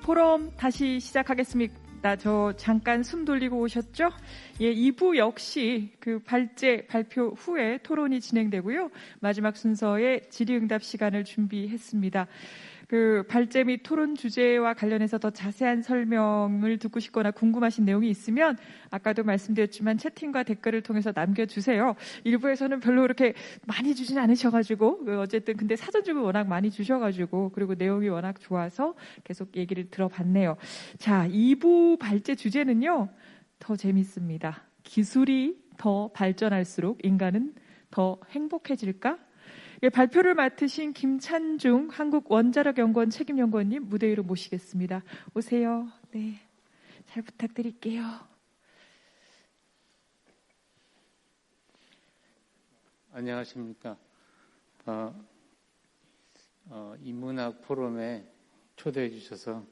포럼 다시 시작하겠습니다. 저 잠깐 숨 돌리고 오셨죠? 예, 2부 역시 그 발제 발표 후에 토론이 진행되고요. 마지막 순서에 질의응답 시간을 준비했습니다. 그 발제 및 토론 주제와 관련해서 더 자세한 설명을 듣고 싶거나 궁금하신 내용이 있으면 아까도 말씀드렸지만 채팅과 댓글을 통해서 남겨주세요. 일부에서는 별로 그렇게 많이 주진 않으셔가지고 어쨌든 근데 사전적으로 워낙 많이 주셔가지고 그리고 내용이 워낙 좋아서 계속 얘기를 들어봤네요. 자, 2부 발제 주제는요. 더 재밌습니다. 기술이 더 발전할수록 인간은 더 행복해질까? 발표를 맡으신 김찬중 한국원자력연구원 책임연구원님 무대 위로 모시겠습니다. 오세요. 네, 잘 부탁드릴게요. 안녕하십니까. 인문학 포럼에 초대해 주셔서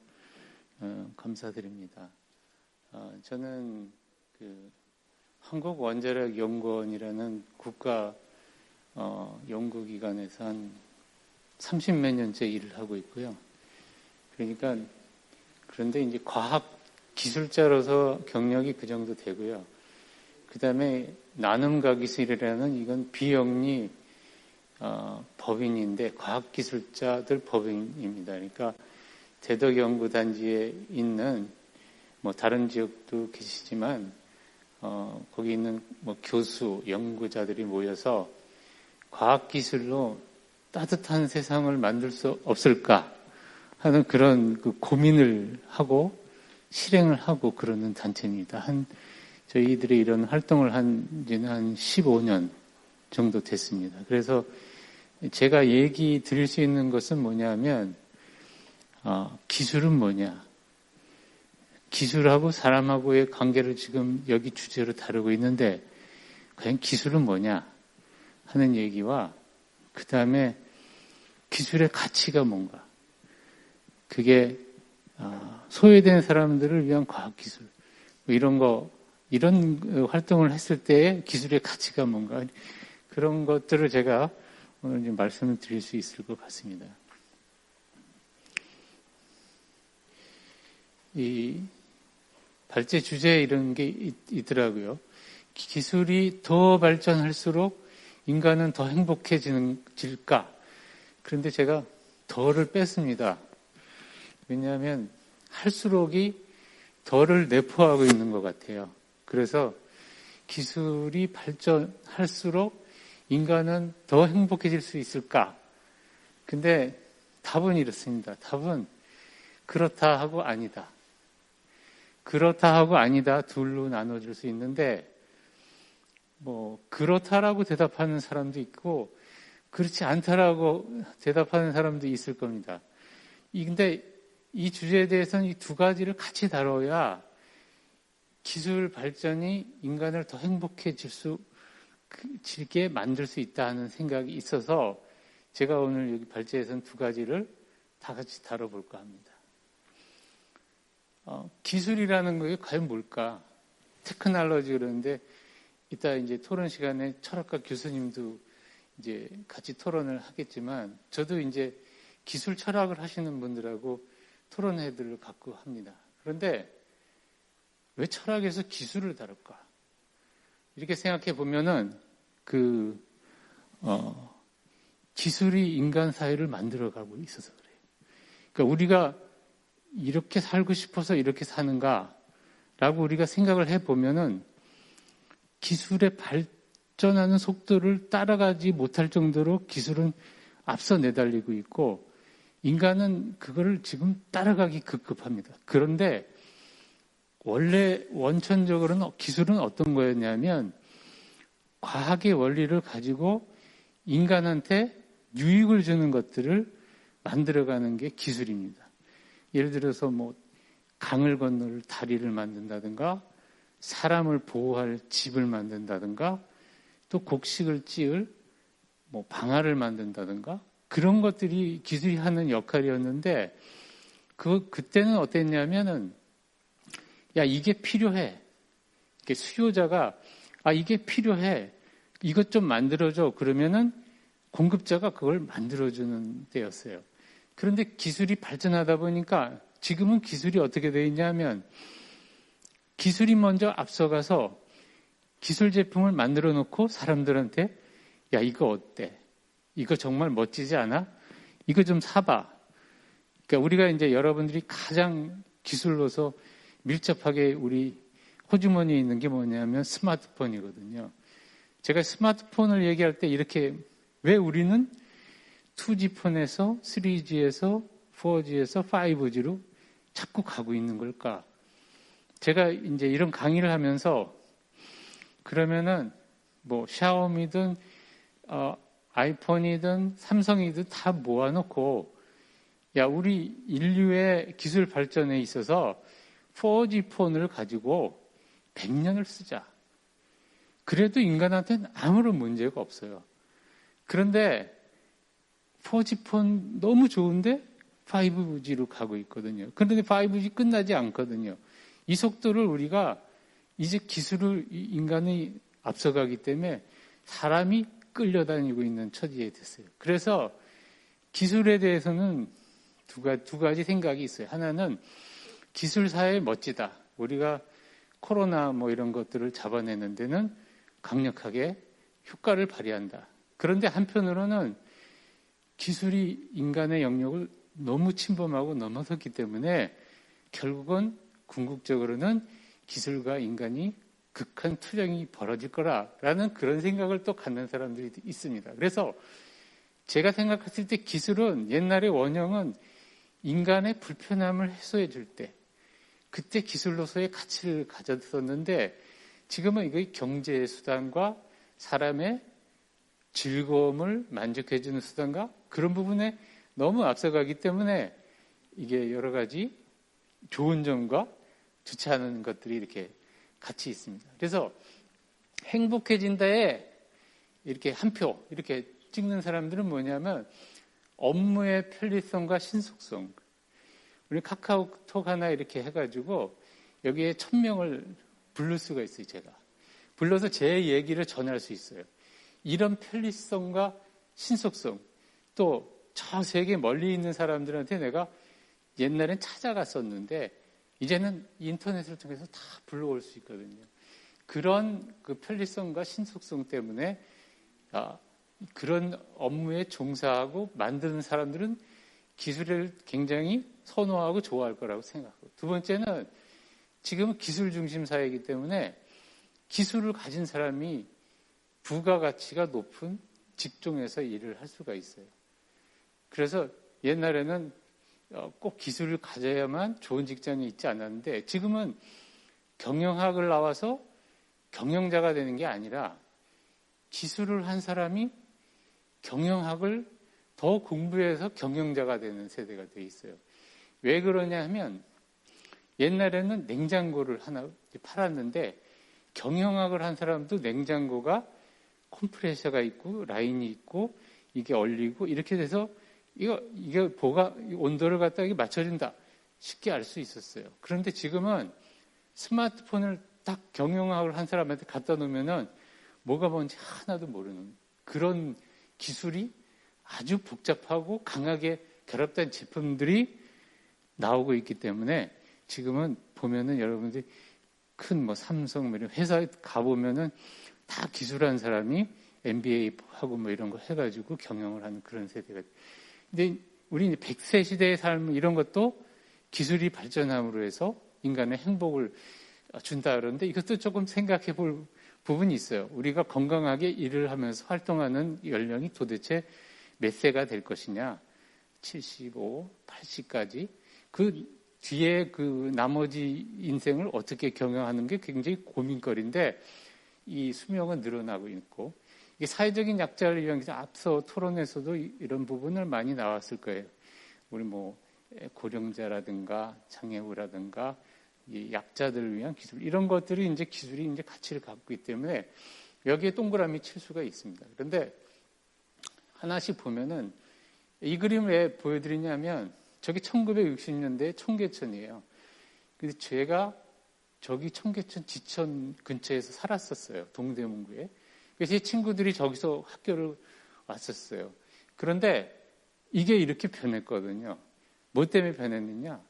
감사드립니다. 저는 그 한국원자력연구원이라는 국가 연구기관에서 한 30몇 년째 일을 하고 있고요. 그러니까 그런데 이제 과학 기술자로서 경력이 그 정도 되고요. 그 다음에 나눔가 기술이라는 이건 비영리 법인인데 과학기술자들 법인입니다. 그러니까 대덕연구단지에 있는 뭐 다른 지역도 계시지만 거기 있는 뭐 교수, 연구자들이 모여서 과학기술로 따뜻한 세상을 만들 수 없을까 하는 그런 그 고민을 하고 실행을 하고 그러는 단체입니다. 저희들이 이런 활동을 한 지는 한 15년 정도 됐습니다. 그래서 제가 얘기 드릴 수 있는 것은 뭐냐면, 기술은 뭐냐. 기술하고 사람하고의 관계를 지금 여기 주제로 다루고 있는데, 과연 기술은 뭐냐 하는 얘기와, 그 다음에 기술의 가치가 뭔가. 그게, 소외된 사람들을 위한 과학기술. 뭐 이런 활동을 했을 때의 기술의 가치가 뭔가. 그런 것들을 제가 오늘 이제 말씀을 드릴 수 있을 것 같습니다. 이 발제 주제 이런 게 있더라고요. 기술이 더 발전할수록 인간은 더 행복해질까? 그런데 제가 더를 뺐습니다. 왜냐하면 할수록이 더를 내포하고 있는 것 같아요. 그래서 기술이 발전할수록 인간은 더 행복해질 수 있을까? 근데 답은 이렇습니다. 답은 그렇다 하고 아니다. 그렇다 하고 아니다 둘로 나눠질 수 있는데 그렇다라고 대답하는 사람도 있고 그렇지 않다라고 대답하는 사람도 있을 겁니다. 근데 이 주제에 대해서는 이 두 가지를 같이 다뤄야 기술 발전이 인간을 더 행복해지게 만들 수 있다 하는 생각이 있어서 제가 오늘 여기 발제에서는 두 가지를 다 같이 다뤄볼까 합니다. 기술이라는 게 과연 뭘까? 테크놀로지 그러는데 이따 이제 토론 시간에 철학과 교수님도 이제 같이 토론을 하겠지만 저도 이제 기술 철학을 하시는 분들하고 토론회들을 갖고 합니다. 그런데 왜 철학에서 기술을 다룰까? 이렇게 생각해 보면은 기술이 인간 사회를 만들어가고 있어서 그래요. 그러니까 우리가 이렇게 살고 싶어서 이렇게 사는가라고 우리가 생각을 해 보면은 기술의 발전하는 속도를 따라가지 못할 정도로 기술은 앞서 내달리고 있고 인간은 그거를 지금 따라가기 급급합니다. 그런데 원래 원천적으로는 기술은 어떤 거였냐면 과학의 원리를 가지고 인간한테 유익을 주는 것들을 만들어가는 게 기술입니다. 예를 들어서 강을 건널 다리를 만든다든가 사람을 보호할 집을 만든다든가 또 곡식을 찌을 방아를 만든다든가 그런 것들이 기술이 하는 역할이었는데 그때는 어땠냐면은 야 이게 필요해. 수요자가 이게 필요해. 이것 좀 만들어줘. 그러면은 공급자가 그걸 만들어주는 때였어요. 그런데 기술이 발전하다 보니까 지금은 기술이 어떻게 되어 있냐면 기술이 먼저 앞서가서 기술 제품을 만들어 놓고 사람들한테 야, 이거 어때? 이거 정말 멋지지 않아? 이거 좀 사봐. 그러니까 우리가 이제 여러분들이 가장 기술로서 밀접하게 우리 호주머니에 있는 게 뭐냐면 스마트폰이거든요. 제가 스마트폰을 얘기할 때 이렇게 왜 우리는 2G 폰에서 3G에서 4G에서 5G로 자꾸 가고 있는 걸까? 제가 이제 이런 강의를 하면서 그러면은 뭐 샤오미든 아이폰이든 삼성이든 다 모아놓고 야, 우리 인류의 기술 발전에 있어서 4G 폰을 가지고 100년을 쓰자. 그래도 인간한테는 아무런 문제가 없어요. 그런데 4G 폰 너무 좋은데 5G로 가고 있거든요. 그런데 5G 끝나지 않거든요. 이 속도를 우리가 이제 기술을 인간이 앞서가기 때문에 사람이 끌려다니고 있는 처지에 됐어요. 그래서 기술에 대해서는 두 가지 생각이 있어요. 하나는 기술사회 멋지다. 우리가 코로나 뭐 이런 것들을 잡아내는 데는 강력하게 효과를 발휘한다. 그런데 한편으로는 기술이 인간의 영역을 너무 침범하고 넘어섰기 때문에 결국은 궁극적으로는 기술과 인간이 극한 투쟁이 벌어질 거라라는 그런 생각을 또 갖는 사람들이 있습니다. 그래서 제가 생각했을 때 기술은 옛날의 원형은 인간의 불편함을 해소해 줄 때 그때 기술로서의 가치를 가졌었는데 지금은 이거 경제의 수단과 사람의 즐거움을 만족해 주는 수단과 그런 부분에 너무 앞서가기 때문에 이게 여러 가지 좋은 점과 좋지 않은 것들이 이렇게 같이 있습니다. 그래서 행복해진다에 이렇게 한 표 이렇게 찍는 사람들은 뭐냐면 업무의 편리성과 신속성. 우리 카카오톡 하나 이렇게 해가지고 여기에 1000명을 부를 수가 있어요. 제가 불러서 제 얘기를 전할 수 있어요. 이런 편리성과 신속성 또 저 세계 멀리 있는 사람들한테 내가 옛날엔 찾아갔었는데 이제는 인터넷을 통해서 다 불러올 수 있거든요. 그런 그 편리성과 신속성 때문에 그런 업무에 종사하고 만드는 사람들은 기술을 굉장히 선호하고 좋아할 거라고 생각하고 두 번째는 지금은 기술 중심 사회이기 때문에 기술을 가진 사람이 부가가치가 높은 직종에서 일을 할 수가 있어요. 그래서 옛날에는 꼭 기술을 가져야만 좋은 직장에 있지 않았는데 지금은 경영학을 나와서 경영자가 되는 게 아니라 기술을 한 사람이 경영학을 더 공부해서 경영자가 되는 세대가 돼 있어요. 왜 그러냐 하면 옛날에는 냉장고를 하나 팔았는데 경영학을 한 사람도 냉장고가 컴프레셔가 있고 라인이 있고 이게 얼리고 이렇게 돼서 이게 온도를 갖다 맞춰준다. 쉽게 알 수 있었어요. 그런데 지금은 스마트폰을 딱 경영학을 한 사람한테 갖다 놓으면은 뭐가 뭔지 하나도 모르는 그런 기술이 아주 복잡하고 강하게 결합된 제품들이 나오고 있기 때문에 지금은 보면은 여러분들이 큰 뭐 삼성 뭐 이런 회사에 가보면은 다 기술한 사람이 MBA 하고 뭐 이런 거 해가지고 경영을 하는 그런 세대가. 근데 우리 100세 시대의 삶 이런 것도 기술이 발전함으로 해서 인간의 행복을 준다 그러는데 이것도 조금 생각해 볼 부분이 있어요. 우리가 건강하게 일을 하면서 활동하는 연령이 도대체 몇 세가 될 것이냐. 75, 80까지. 그 뒤에 그 나머지 인생을 어떻게 경영하는 게 굉장히 고민거리인데 이 수명은 늘어나고 있고 이게 사회적인 약자를 위한 앞서 토론에서도 이런 부분을 많이 나왔을 거예요. 우리 뭐 고령자라든가 장애우라든가 이 약자들을 위한 기술 이런 것들이 이제 기술이 이제 가치를 갖고 있기 때문에 여기에 동그라미 칠 수가 있습니다. 그런데 하나씩 보면은 이 그림 왜 보여드리냐면 저기 1960년대 청계천이에요. 근데 제가 저기 청계천 지천 근처에서 살았었어요. 동대문구에. 그래서 제 친구들이 저기서 학교를 왔었어요. 그런데 이게 이렇게 변했거든요. 뭐 때문에 변했느냐?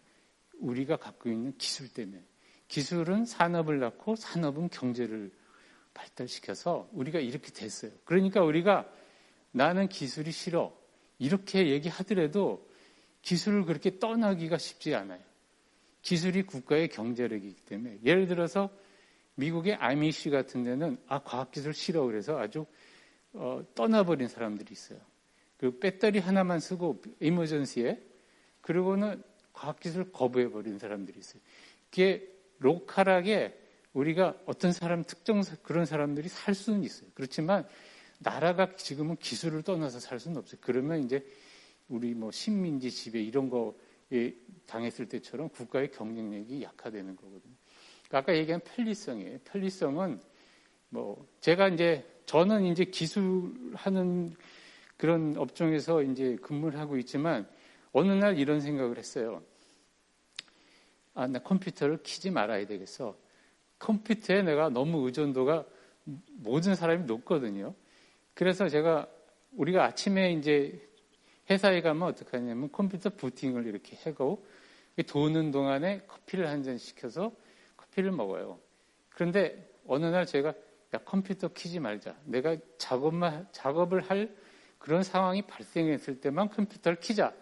우리가 갖고 있는 기술 때문에. 기술은 산업을 낳고 산업은 경제를 발달시켜서 우리가 이렇게 됐어요. 그러니까 우리가 나는 기술이 싫어 이렇게 얘기하더라도 기술을 그렇게 떠나기가 쉽지 않아요. 기술이 국가의 경제력이기 때문에. 예를 들어서 미국의 아미시 같은 데는 과학기술 싫어 그래서 아주 떠나버린 사람들이 있어요. 그 배터리 하나만 쓰고 이머전시에 그러고는 과학기술 거부해버린 사람들이 있어요. 그게 로컬하게 우리가 어떤 사람 특정 그런 사람들이 살 수는 있어요. 그렇지만 나라가 지금은 기술을 떠나서 살 수는 없어요. 그러면 이제 우리 뭐 식민지 지배 이런 거에 당했을 때처럼 국가의 경쟁력이 약화되는 거거든요. 그러니까 아까 얘기한 편리성이에요. 편리성은 뭐 저는 이제 기술하는 그런 업종에서 이제 근무를 하고 있지만 어느 날 이런 생각을 했어요. 나 컴퓨터를 키지 말아야 되겠어. 컴퓨터에 내가 너무 의존도가 모든 사람이 높거든요. 그래서 우리가 아침에 이제 회사에 가면 어떻게 하냐면 컴퓨터 부팅을 이렇게 하고 도는 동안에 커피를 한 잔 시켜서 커피를 먹어요. 그런데 어느 날 제가 컴퓨터 키지 말자. 내가 작업을 할 그런 상황이 발생했을 때만 컴퓨터를 키자.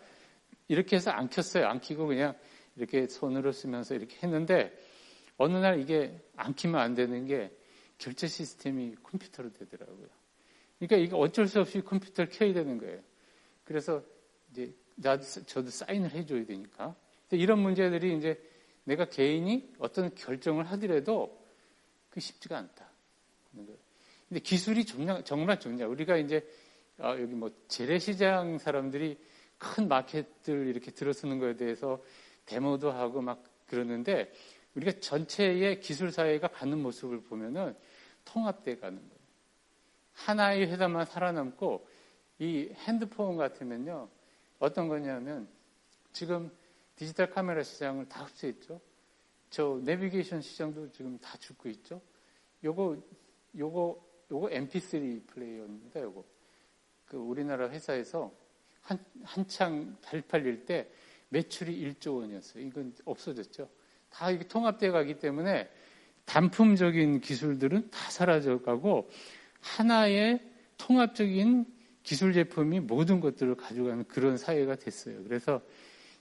이렇게 해서 안 켰어요. 안 켜고 그냥 이렇게 손으로 쓰면서 이렇게 했는데 어느 날 이게 안 키면 안 되는 게 결제 시스템이 컴퓨터로 되더라고요. 그러니까 이게 어쩔 수 없이 컴퓨터를 켜야 되는 거예요. 그래서 이제 저도 사인을 해줘야 되니까. 이런 문제들이 이제 내가 개인이 어떤 결정을 하더라도 그게 쉽지가 않다. 근데 기술이 정말 좋냐. 우리가 이제 여기 뭐 재래시장 사람들이 큰 마켓들 이렇게 들어서는 거에 대해서 데모도 하고 막 그러는데 우리가 전체의 기술 사회가 가는 모습을 보면은 통합돼 가는 거예요. 하나의 회사만 살아남고 이 핸드폰 같으면요. 어떤 거냐면 지금 디지털 카메라 시장을 다 흡수했죠. 저 내비게이션 시장도 지금 다 죽고 있죠. 요거 MP3 플레이어입니다. 요거. 그 우리나라 회사에서 한창 잘 팔릴 때 매출이 1조 원이었어요. 이건 없어졌죠. 다 이게 통합되어 가기 때문에 단품적인 기술들은 다 사라져가고 하나의 통합적인 기술 제품이 모든 것들을 가져가는 그런 사회가 됐어요. 그래서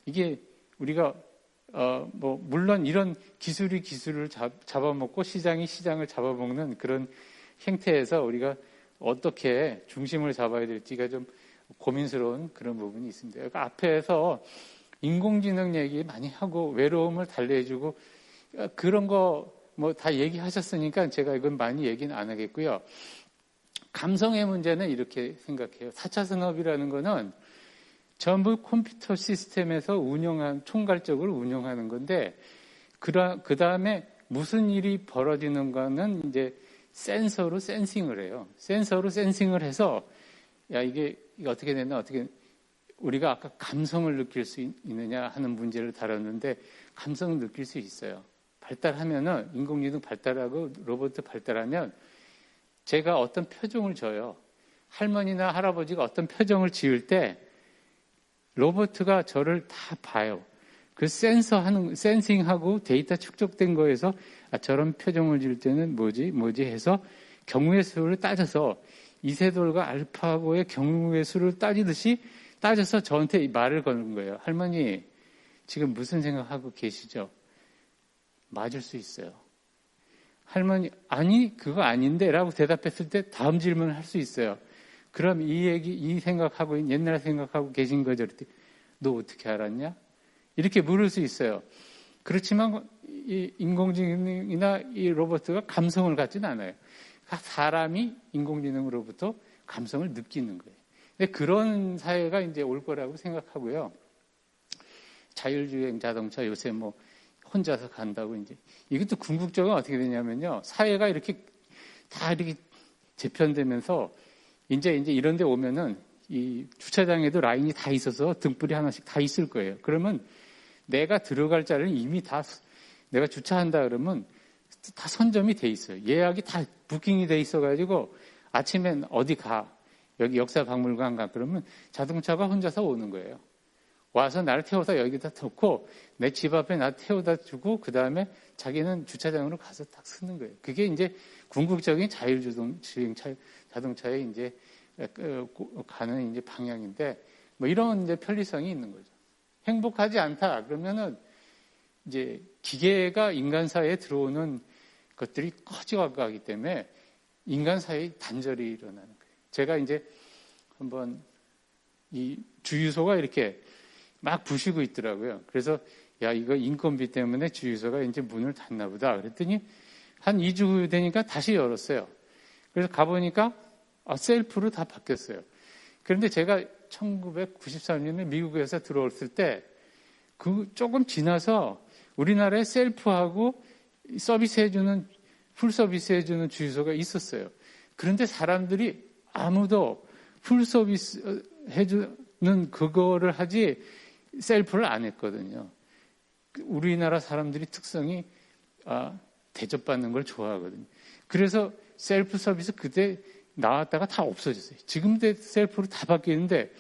이게 우리가 물론 이런 기술이 기술을 잡아먹고 시장이 시장을 잡아먹는 그런 행태에서 우리가 어떻게 중심을 잡아야 될지가 좀 고민스러운 그런 부분이 있습니다. 그러니까 앞에서 인공지능 얘기 많이 하고 외로움을 달래주고 그런 거 뭐 다 얘기하셨으니까 제가 이건 많이 얘기는 안 하겠고요. 감성의 문제는 이렇게 생각해요. 4차 산업이라는 거는 전부 컴퓨터 시스템에서 총괄적으로 운영하는 건데 그 다음에 무슨 일이 벌어지는가는 이제 센서로 센싱을 해요. 센서로 센싱을 해서 이게 어떻게 되나 우리가 아까 감성을 느낄 수 있느냐 하는 문제를 다뤘는데 감성을 느낄 수 있어요. 발달하면은 인공지능 발달하고 로봇 발달하면 제가 어떤 표정을 줘요. 할머니나 할아버지가 어떤 표정을 지을 때 로봇가 저를 다 봐요. 그 센싱하고 데이터 축적된 거에서 저런 표정을 지을 때는 뭐지 해서 경우의 수를 따져서 이세돌과 알파고의 경우의 수를 따져서 저한테 말을 거는 거예요. 할머니, 지금 무슨 생각하고 계시죠? 맞을 수 있어요. 할머니, 아니, 그거 아닌데 라고 대답했을 때 다음 질문을 할 수 있어요. 그럼 이 생각하고, 옛날 생각하고 계신 거죠? 너 어떻게 알았냐? 이렇게 물을 수 있어요. 그렇지만 이 인공지능이나 이 로봇가 감성을 갖지는 않아요. 사람이 인공지능으로부터 감성을 느끼는 거예요. 근데 그런 사회가 이제 올 거라고 생각하고요. 자율주행 자동차 요새 뭐 혼자서 간다고 이제 이것도 궁극적으로 어떻게 되냐면요. 사회가 이렇게 다 이렇게 재편되면서 이제 이런 데 오면은 이 주차장에도 라인이 다 있어서 등불이 하나씩 다 있을 거예요. 그러면 내가 들어갈 자리는 이미 다 내가 주차한다 그러면 다 선점이 돼 있어요. 예약이 다 부킹이 돼 있어가지고 아침엔 어디 가 여기 역사박물관 가 그러면 자동차가 혼자서 오는 거예요. 와서 나를 태워다 여기다 놓고 내 집 앞에 나 태워다 주고 그 다음에 자기는 주차장으로 가서 딱 쓰는 거예요. 그게 이제 궁극적인 자율주행 자동차의 이제 가는 이제 방향인데 뭐 이런 이제 편리성이 있는 거죠. 행복하지 않다 그러면은 이제 기계가 인간 사회에 들어오는 것들이 커져가기 때문에 인간 사회의 단절이 일어나는 거예요. 제가 이제 한번 이 주유소가 이렇게 막 부시고 있더라고요. 그래서 야, 이거 인건비 때문에 주유소가 이제 문을 닫나 보다. 그랬더니 한 2주 후에 되니까 다시 열었어요. 그래서 가보니까 셀프로 다 바뀌었어요. 그런데 제가 1993년에 미국에서 들어왔을 때 그 조금 지나서 우리나라에 셀프하고 서비스해주는 풀 서비스해주는 주유소가 있었어요. 그런데 사람들이 아무도 풀 서비스 해주는 그거를 하지 셀프를 안 했거든요. 우리나라 사람들이 특성이 대접받는 걸 좋아하거든요. 그래서 셀프 서비스 그때 나왔다가 다 없어졌어요. 지금 셀프로 다 바뀌는데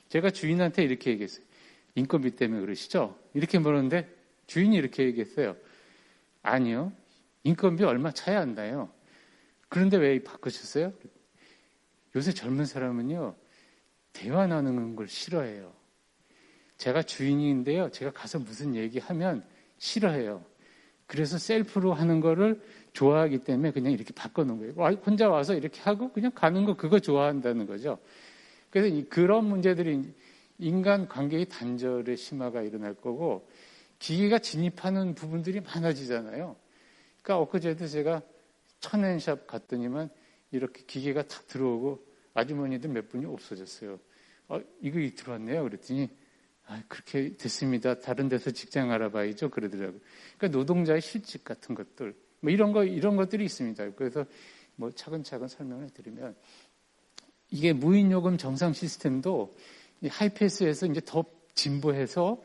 제가 주인한테 이렇게 얘기했어요. 인건비 때문에 그러시죠? 이렇게 물었는데 주인이 이렇게 얘기했어요. 아니요. 인건비 얼마 차이 안 나요. 그런데 왜 바꾸셨어요? 요새 젊은 사람은요. 대화 나누는 걸 싫어해요. 제가 주인인데요. 제가 가서 무슨 얘기하면 싫어해요. 그래서 셀프로 하는 거를 좋아하기 때문에 그냥 이렇게 바꿔놓은 거예요. 혼자 와서 이렇게 하고 그냥 가는 거 그거 좋아한다는 거죠. 그래서 그런 문제들이 인간 관계의 단절의 심화가 일어날 거고 기계가 진입하는 부분들이 많아지잖아요. 그러니까 엊그제도 제가 천엔샵 갔더니만 이렇게 기계가 탁 들어오고 아주머니들 몇 분이 없어졌어요. 이거 들어왔네요. 그랬더니 그렇게 됐습니다. 다른 데서 직장 알아봐야죠. 그러더라고요. 그러니까 노동자의 실직 같은 것들, 뭐 이런 것들이 있습니다. 그래서 뭐 차근차근 설명을 드리면 이게 무인요금 정상 시스템도 하이패스에서 이제 더 진보해서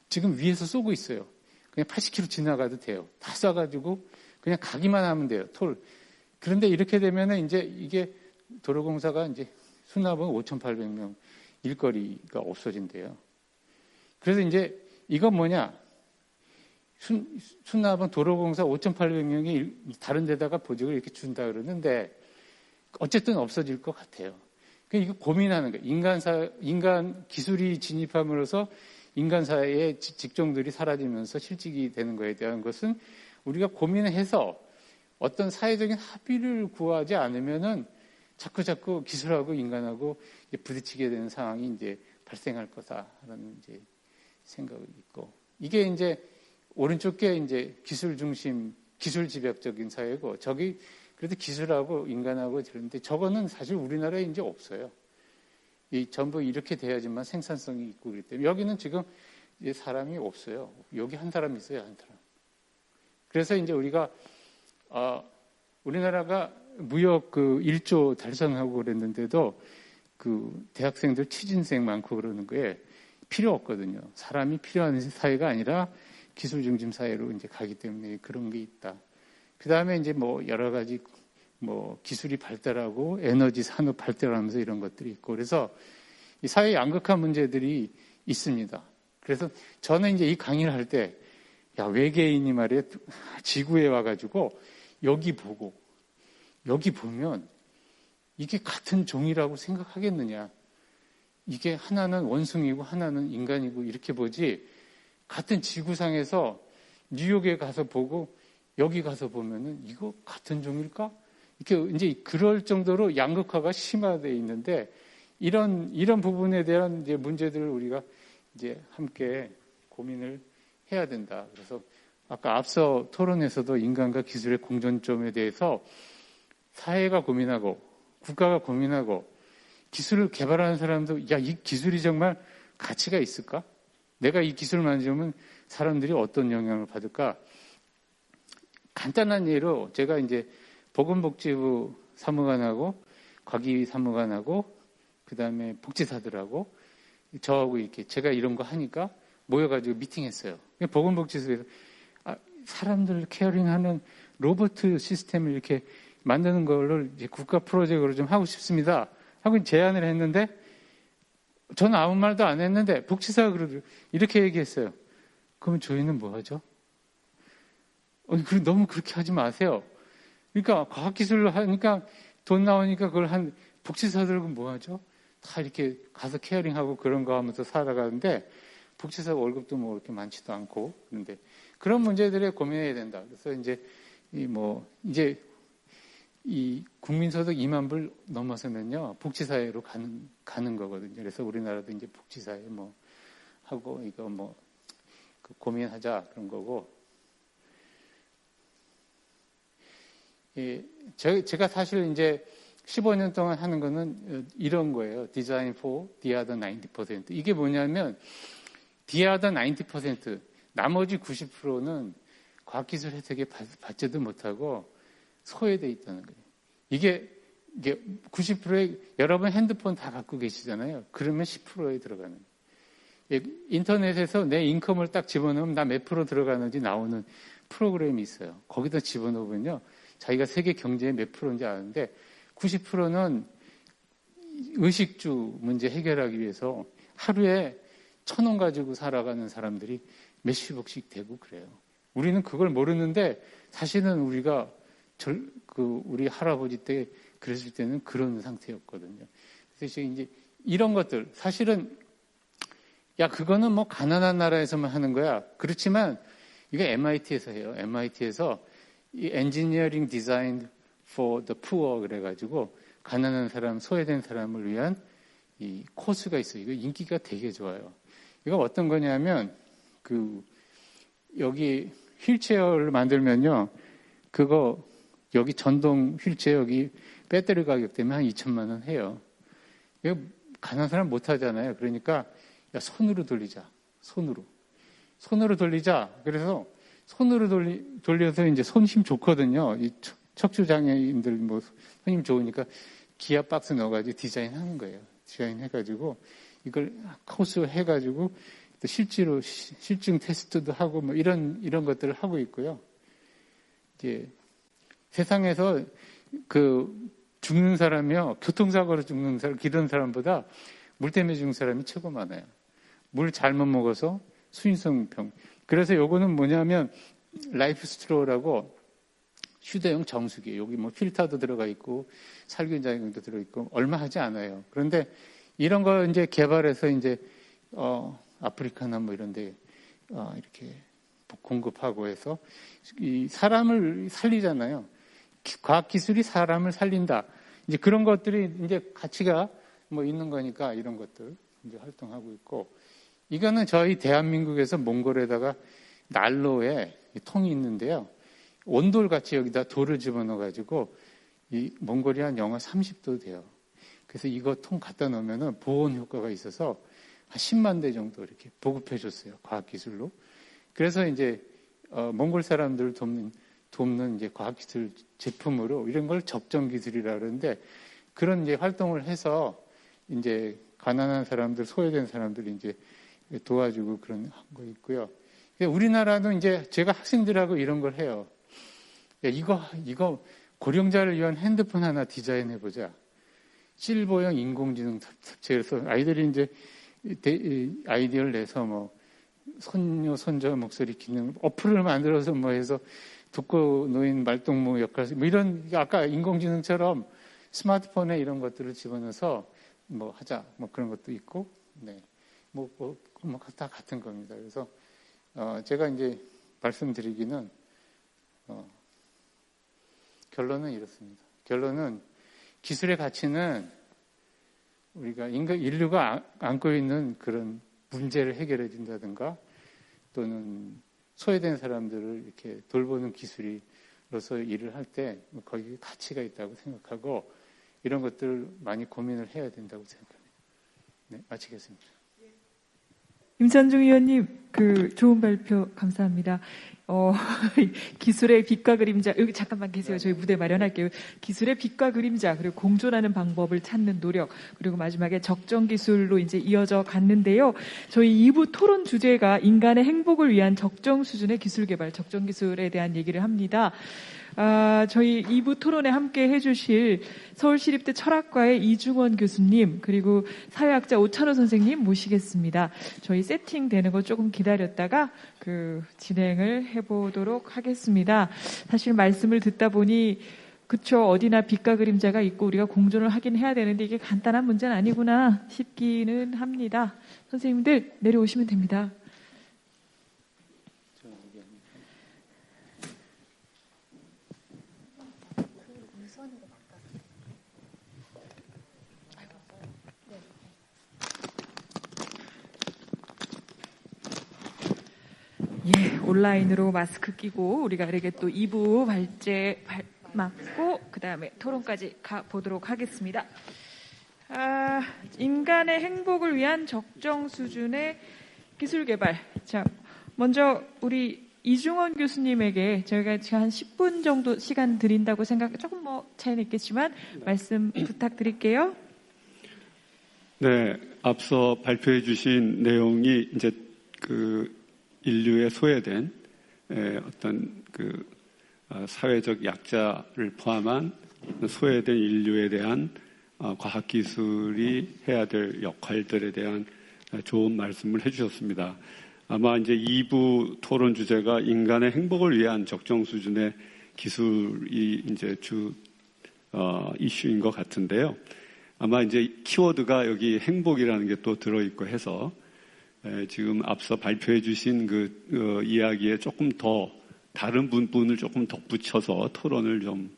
지금 위에서 쏘고 있어요. 그냥 80km 지나가도 돼요. 다 쏴가지고 그냥 가기만 하면 돼요. 톨. 그런데 이렇게 되면은 이제 이게 도로공사가 이제 수납은 5,800명 일거리가 없어진대요. 그래서 이제 이건 뭐냐? 수납은 도로공사 5,800명이 다른 데다가 보직을 이렇게 준다 그러는데 어쨌든 없어질 것 같아요. 그러니까 이거 고민하는 거예요. 인간 기술이 진입함으로써 인간 사회의 직종들이 사라지면서 실직이 되는 거에 대한 것은 우리가 고민을 해서 어떤 사회적인 합의를 구하지 않으면은 자꾸 기술하고 인간하고 부딪히게 되는 상황이 이제 발생할 거다라는 이제 생각이 있고 이게 이제 오른쪽 게 이제 기술 중심, 기술 집약적인 사회고 저기 그래도 기술하고 인간하고 그런데 저거는 사실 우리나라에 이제 없어요. 전부 이렇게 돼야지만 생산성이 있고 그렇기 때문에 여기는 지금 이제 사람이 없어요. 여기 한 사람 있어요, 한 사람. 그래서 이제 우리가 우리나라가 무역 1조 달성하고 그랬는데도 대학생들 취준생 많고 그러는 거에 필요 없거든요. 사람이 필요한 사회가 아니라 기술 중심 사회로 이제 가기 때문에 그런 게 있다. 그 다음에 이제 뭐 여러 가지 뭐 기술이 발달하고 에너지 산업 발달하면서 이런 것들이 있고 그래서 이 사회 양극화 문제들이 있습니다. 그래서 저는 이제 이 강의를 할 때 외계인이 말이야 지구에 와가지고 여기 보면 이게 같은 종이라고 생각하겠느냐. 이게 하나는 원숭이고 하나는 인간이고 이렇게 보지 같은 지구상에서 뉴욕에 가서 보고 여기 가서 보면은 이거 같은 종일까? 이렇게 이제 그럴 정도로 양극화가 심화되어 있는데 이런 부분에 대한 이제 문제들을 우리가 이제 함께 고민을 해야 된다. 그래서 아까 앞서 토론에서도 인간과 기술의 공존점에 대해서 사회가 고민하고 국가가 고민하고 기술을 개발하는 사람도 이 기술이 정말 가치가 있을까? 내가 이 기술을 만지면 사람들이 어떤 영향을 받을까? 간단한 예로 제가 이제 보건복지부 사무관하고 과기위 사무관하고 그다음에 복지사들하고 저하고 이렇게 제가 이런 거 하니까 모여가지고 미팅했어요. 보건복지소에서 사람들 케어링하는 로봇 시스템을 이렇게 만드는 거를 이제 국가 프로젝트로 좀 하고 싶습니다. 하고 제안을 했는데 저는 아무 말도 안 했는데 복지사가 그러더라고요. 이렇게 얘기했어요. 그럼 저희는 뭐 하죠? 너무 그렇게 하지 마세요. 그러니까 과학기술로 하니까 돈 나오니까 그걸 한 복지사들은 뭐 하죠? 다 이렇게 가서 케어링하고 그런 거 하면서 살아가는데 복지사 월급도 뭐 그렇게 많지도 않고 그런데 그런 문제들에 고민해야 된다. 그래서 이제 이제 이 국민소득 2만 불 넘어서면요 복지사회로 가는 거거든요. 그래서 우리나라도 이제 복지사회 뭐 하고 이거 뭐 고민하자 그런 거고. 제가 사실 이제 15년 동안 하는 거는 이런 거예요. Design for the other 90%. 이게 뭐냐면 the other 90%, 나머지 90%는 과학기술 혜택에 받지도 못하고 소외되어 있다는 거예요. 이게 90%에 여러분 핸드폰 다 갖고 계시잖아요. 그러면 10%에 들어가는 거예요. 인터넷에서 내 인컴을 딱 집어넣으면 나 몇 프로 들어가는지 나오는 프로그램이 있어요. 거기다 집어넣으면요. 자기가 세계 경제의 몇 프로인지 아는데 90%는 의식주 문제 해결하기 위해서 하루에 1,000원 가지고 살아가는 사람들이 몇십억씩 되고 그래요. 우리는 그걸 모르는데 사실은 우리가 우리 할아버지 때 그랬을 때는 그런 상태였거든요. 그래서 이제 이런 것들 사실은 그거는 뭐 가난한 나라에서만 하는 거야. 그렇지만 이거 MIT에서 해요. MIT에서 이 엔지니어링 디자인 for the poor 그래가지고 가난한 사람, 소외된 사람을 위한 이 코스가 있어요. 이거 인기가 되게 좋아요. 이거 어떤 거냐면 여기 휠체어를 만들면요, 여기 전동 휠체어 여기 배터리 가격 때문에 한 2천만 원 해요. 이거 가난한 사람 못 하잖아요. 그러니까 손으로 돌리자. 손으로 돌리자. 그래서 손으로 돌려서 이제 손힘 좋거든요. 이 척추장애인들 뭐 손힘 좋으니까 기아 박스 넣어가지고 디자인하는 거예요. 디자인해가지고 이걸 코스 해가지고 또 실제로 실증 테스트도 하고 뭐 이런 것들을 하고 있고요. 이제 세상에서 죽는 사람이요, 교통사고로 죽는 사람, 기른 사람보다 물 때문에 죽는 사람이 최고 많아요. 물 잘못 먹어서 수인성 병. 그래서 요거는 뭐냐면 라이프 스트로우라고 휴대용 정수기. 여기 뭐 필터도 들어가 있고 살균작용도 들어 있고 얼마 하지 않아요. 그런데 이런 거 이제 개발해서 이제 아프리카나 뭐 이런데 이렇게 공급하고 해서 이 사람을 살리잖아요. 과학 기술이 사람을 살린다. 이제 그런 것들이 이제 가치가 뭐 있는 거니까 이런 것들 이제 활동하고 있고, 이거는 저희 대한민국에서 몽골에다가 난로에 통이 있는데요. 온돌 같이 여기다 돌을 집어넣어가지고 이 몽골이 한 영하 30도 돼요. 그래서 이거 통 갖다 놓으면은 보온 효과가 있어서 한 10만 대 정도 이렇게 보급해 줬어요. 과학기술로. 그래서 이제 몽골 사람들을 돕는 이제 과학기술 제품으로 이런 걸 적정기술이라 그러는데, 그런 이제 활동을 해서 이제 가난한 사람들, 소외된 사람들 이제 도와주고 그런 거 있고요. 우리나라는 이제 제가 학생들하고 이런 걸 해요. 이거 고령자를 위한 핸드폰 하나 디자인해보자. 실버형 인공지능 탑재해서 아이들이 이제 아이디어를 내서 뭐 손녀, 손자 목소리 기능 어플을 만들어서 뭐 해서 독거 노인 말동무 역할 뭐 이런, 아까 인공지능처럼 스마트폰에 이런 것들을 집어넣어서 뭐 하자 뭐 그런 것도 있고, 네, 뭐 다 같은 겁니다. 그래서 제가 이제 말씀드리기는 결론은 이렇습니다. 결론은 기술의 가치는 우리가 인류가 안고 있는 그런 문제를 해결해 준다든가 또는 소외된 사람들을 이렇게 돌보는 기술로서 일을 할 때 거기에 가치가 있다고 생각하고 이런 것들을 많이 고민을 해야 된다고 생각합니다. 네, 마치겠습니다. 임찬중 의원님, 좋은 발표 감사합니다. 기술의 빛과 그림자, 여기 잠깐만 계세요. 저희 무대 마련할게요. 기술의 빛과 그림자, 그리고 공존하는 방법을 찾는 노력, 그리고 마지막에 적정 기술로 이제 이어져 갔는데요. 저희 2부 토론 주제가 인간의 행복을 위한 적정 수준의 기술 개발, 적정 기술에 대한 얘기를 합니다. 저희 2부 토론에 함께 해주실 서울시립대 철학과의 이중원 교수님, 그리고 사회학자 오찬호 선생님 모시겠습니다. 저희 세팅되는 거 조금 기다렸다가 진행을 해보도록 하겠습니다. 사실 말씀을 듣다 보니 그쵸, 어디나 빛과 그림자가 있고 우리가 공존을 하긴 해야 되는데 이게 간단한 문제는 아니구나 싶기는 합니다. 선생님들 내려오시면 됩니다. 예, 온라인으로 마스크 끼고 우리가 이렇게 또 2부 발제 맞고 그 다음에 토론까지 가보도록 하겠습니다. 인간의 행복을 위한 적정 수준의 기술 개발. 자, 먼저 우리 이중원 교수님에게 저희가 한 10분 정도 시간 드린다고 조금 차이는 있겠지만 말씀 부탁드릴게요. 네, 앞서 발표해 주신 내용이 이제 인류에 소외된 어떤 사회적 약자를 포함한 소외된 인류에 대한 과학기술이 해야 될 역할들에 대한 좋은 말씀을 해주셨습니다. 아마 이제 2부 토론 주제가 인간의 행복을 위한 적정 수준의 기술이 이제 이슈인 것 같은데요. 아마 이제 키워드가 여기 행복이라는 게 또 들어있고 해서 지금 앞서 발표해 주신 이야기에 조금 더 다른 부분을 조금 덧붙여서 토론을 좀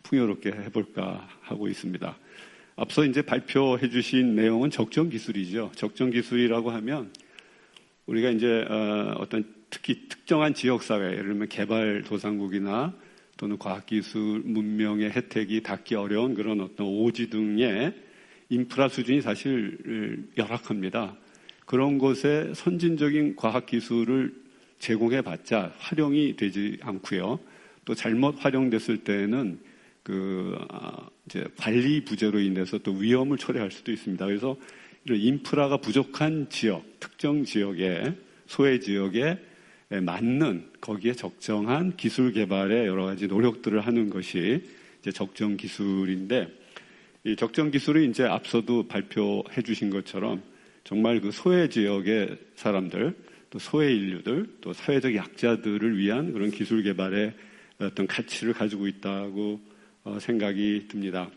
풍요롭게 해볼까 하고 있습니다. 앞서 이제 발표해 주신 내용은 적정 기술이죠. 적정 기술이라고 하면 우리가 이제 특히 특정한 지역사회, 예를 들면 개발도상국이나 또는 과학기술 문명의 혜택이 닿기 어려운 그런 어떤 오지 등의 인프라 수준이 사실 열악합니다. 그런 곳에 선진적인 과학기술을 제공해봤자 활용이 되지 않고요. 또 잘못 활용됐을 때는 이제 관리 부재로 인해서 또 위험을 초래할 수도 있습니다. 그래서 이런 인프라가 부족한 지역, 특정 지역에 소외 지역에 맞는 거기에 적정한 기술 개발에 여러 가지 노력들을 하는 것이 이제 적정 기술인데, 이 적정 기술이 이제 앞서도 발표해 주신 것처럼 정말 소외 지역의 사람들, 또 소외 인류들, 또 사회적 약자들을 위한 그런 기술 개발의 어떤 가치를 가지고 있다고 생각이 듭니다.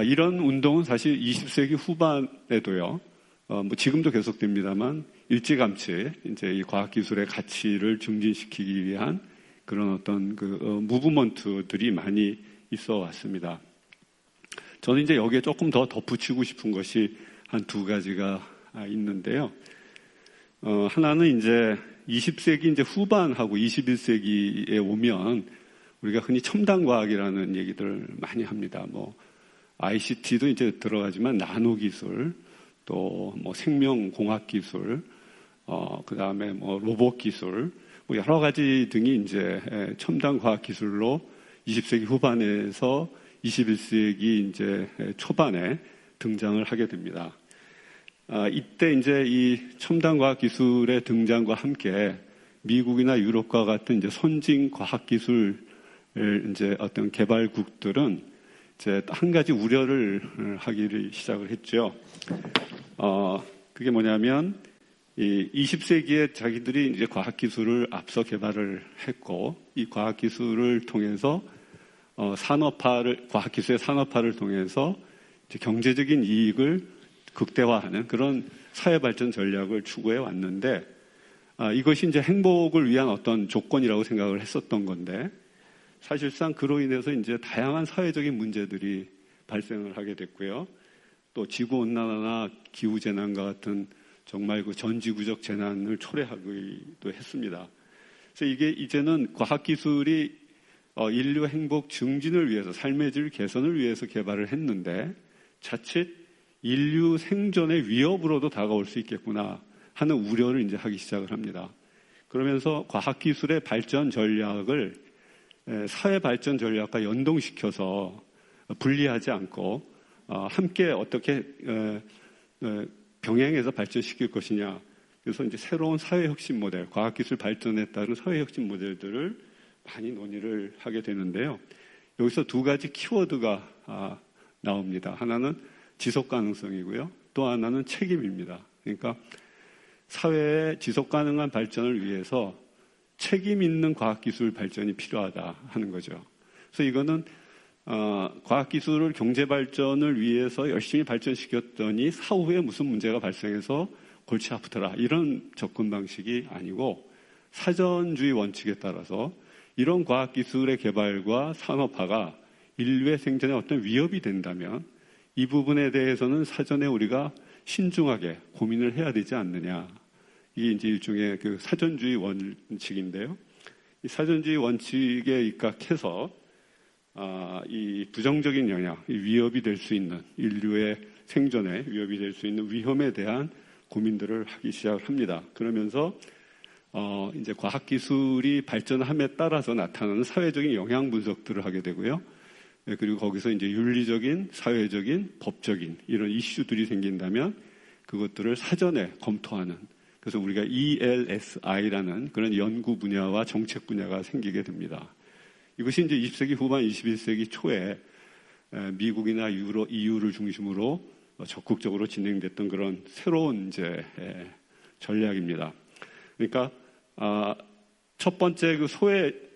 이런 운동은 사실 20세기 후반에도요, 지금도 계속됩니다만 일찌감치 이제 이 과학기술의 가치를 증진시키기 위한 그런 어떤 무브먼트들이 많이 있어 왔습니다. 저는 이제 여기에 조금 더 덧붙이고 싶은 것이 한 두 가지가 있는데요. 하나는 이제 20세기 이제 후반하고 21세기에 오면 우리가 흔히 첨단 과학이라는 얘기들 많이 합니다. ICT도 이제 들어가지만 나노 기술, 또 생명공학 기술, 그 다음에 로봇 기술, 여러 가지 등이 이제 첨단 과학 기술로 20세기 후반에서 21세기 이제 초반에 등장을 하게 됩니다. 이때 이제 이 첨단 과학 기술의 등장과 함께 미국이나 유럽과 같은 이제 선진 과학 기술 이제 어떤 개발국들은 이제 한 가지 우려를 하기를 시작을 했죠. 그게 뭐냐면 이 20세기에 자기들이 이제 과학 기술을 앞서 개발을 했고, 이 과학 기술을 통해서 과학 기술의 산업화를 통해서 이제 경제적인 이익을 극대화하는 그런 사회 발전 전략을 추구해 왔는데, 이것이 이제 행복을 위한 어떤 조건이라고 생각을 했었던 건데, 사실상 그로 인해서 이제 다양한 사회적인 문제들이 발생을 하게 됐고요. 또 지구온난화나 기후재난과 같은 정말 전지구적 재난을 초래하기도 했습니다. 그래서 이게 이제는 과학기술이 인류 행복 증진을 위해서, 삶의 질 개선을 위해서 개발을 했는데 자칫 인류 생존의 위협으로도 다가올 수 있겠구나 하는 우려를 이제 하기 시작을 합니다. 그러면서 과학기술의 발전 전략을 사회 발전 전략과 연동시켜서 분리하지 않고 함께 어떻게 병행해서 발전시킬 것이냐. 그래서 이제 새로운 사회혁신 모델, 과학기술 발전에 따른 사회혁신 모델들을 많이 논의를 하게 되는데요. 여기서 두 가지 키워드가 나옵니다. 하나는 지속 가능성이고요. 또 하나는 책임입니다. 그러니까 사회의 지속 가능한 발전을 위해서 책임 있는 과학기술 발전이 필요하다 하는 거죠. 그래서 이거는 과학기술을 경제발전을 위해서 열심히 발전시켰더니 사후에 무슨 문제가 발생해서 골치 아프더라 이런 접근 방식이 아니고 사전주의 원칙에 따라서 이런 과학기술의 개발과 산업화가 인류의 생존에 어떤 위협이 된다면 이 부분에 대해서는 사전에 우리가 신중하게 고민을 해야 되지 않느냐. 이게 이제 일종의 그 사전주의 원칙인데요. 이 사전주의 원칙에 입각해서 이 부정적인 영향, 이 위협이 될 수 있는 인류의 생존에 위협이 될 수 있는 위험에 대한 고민들을 하기 시작을 합니다. 그러면서 이제 과학기술이 발전함에 따라서 나타나는 사회적인 영향 분석들을 하게 되고요. 그리고 거기서 이제 윤리적인, 사회적인, 법적인 이런 이슈들이 생긴다면 그것들을 사전에 검토하는 그래서 우리가 ELSI라는 그런 연구 분야와 정책 분야가 생기게 됩니다. 이것이 이제 20세기 후반, 21세기 초에 미국이나 EU를 중심으로 적극적으로 진행됐던 그런 새로운 이제 전략입니다. 그러니까 첫 번째 그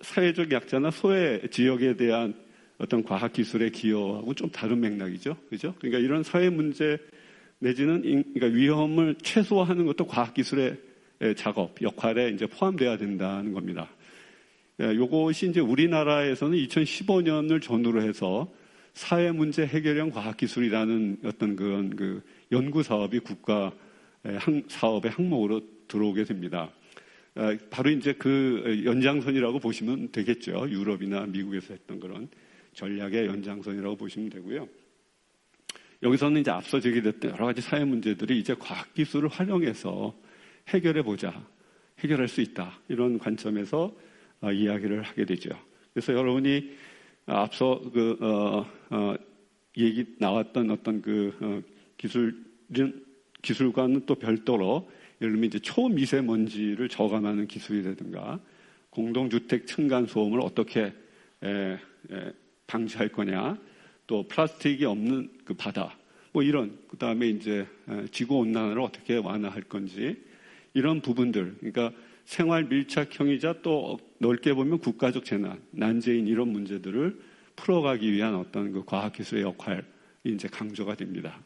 사회적 약자나 소외 지역에 대한 어떤 과학기술의 기여하고 좀 다른 맥락이죠. 그죠? 그러니까 이런 사회 문제 내지는 그러니까 위험을 최소화하는 것도 과학기술의 작업, 역할에 이제 포함돼야 된다는 겁니다. 요것이 이제 우리나라에서는 2015년을 전후로 해서 사회 문제 해결형 과학기술이라는 어떤 그런 그 연구 사업이 국가 사업의 항목으로 들어오게 됩니다. 바로 이제 그 연장선이라고 보시면 되겠죠. 유럽이나 미국에서 했던 그런 전략의 연장선이라고 보시면 되고요. 여기서는 이제 앞서 제기됐던 여러 가지 사회 문제들이 이제 과학기술을 활용해서 해결해보자, 해결할 수 있다. 이런 관점에서 이야기를 하게 되죠. 그래서 여러분이 앞서 얘기 나왔던 어떤 기술과는 또 별도로 예를 들면 이제 초미세먼지를 저감하는 기술이라든가 공동주택 층간 소음을 어떻게 방지할 거냐, 또 플라스틱이 없는 그 바다, 뭐 이런 그 다음에 이제 지구 온난화를 어떻게 완화할 건지 이런 부분들, 그러니까 생활 밀착형이자 또 넓게 보면 국가적 재난, 난제인 이런 문제들을 풀어가기 위한 어떤 그 과학기술의 역할이 이제 강조가 됩니다.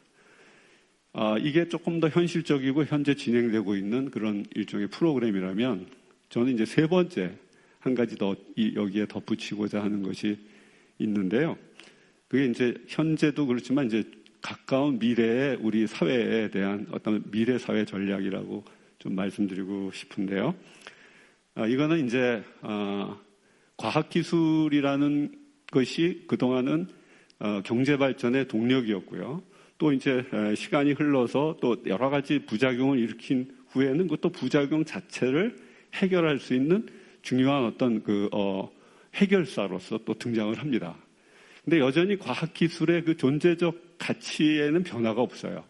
이게 조금 더 현실적이고 현재 진행되고 있는 그런 일종의 프로그램이라면 저는 이제 세 번째 한 가지 더 여기에 덧붙이고자 하는 것이 있는데요. 그게 이제 현재도 그렇지만 이제 가까운 미래의 우리 사회에 대한 어떤 미래 사회 전략이라고 좀 말씀드리고 싶은데요. 이거는 이제 과학기술이라는 것이 그동안은 경제 발전의 동력이었고요. 또 이제 시간이 흘러서 또 여러 가지 부작용을 일으킨 후에는 그것도 부작용 자체를 해결할 수 있는 중요한 어떤 해결사로서 또 등장을 합니다. 근데 여전히 과학기술의 그 존재적 가치에는 변화가 없어요.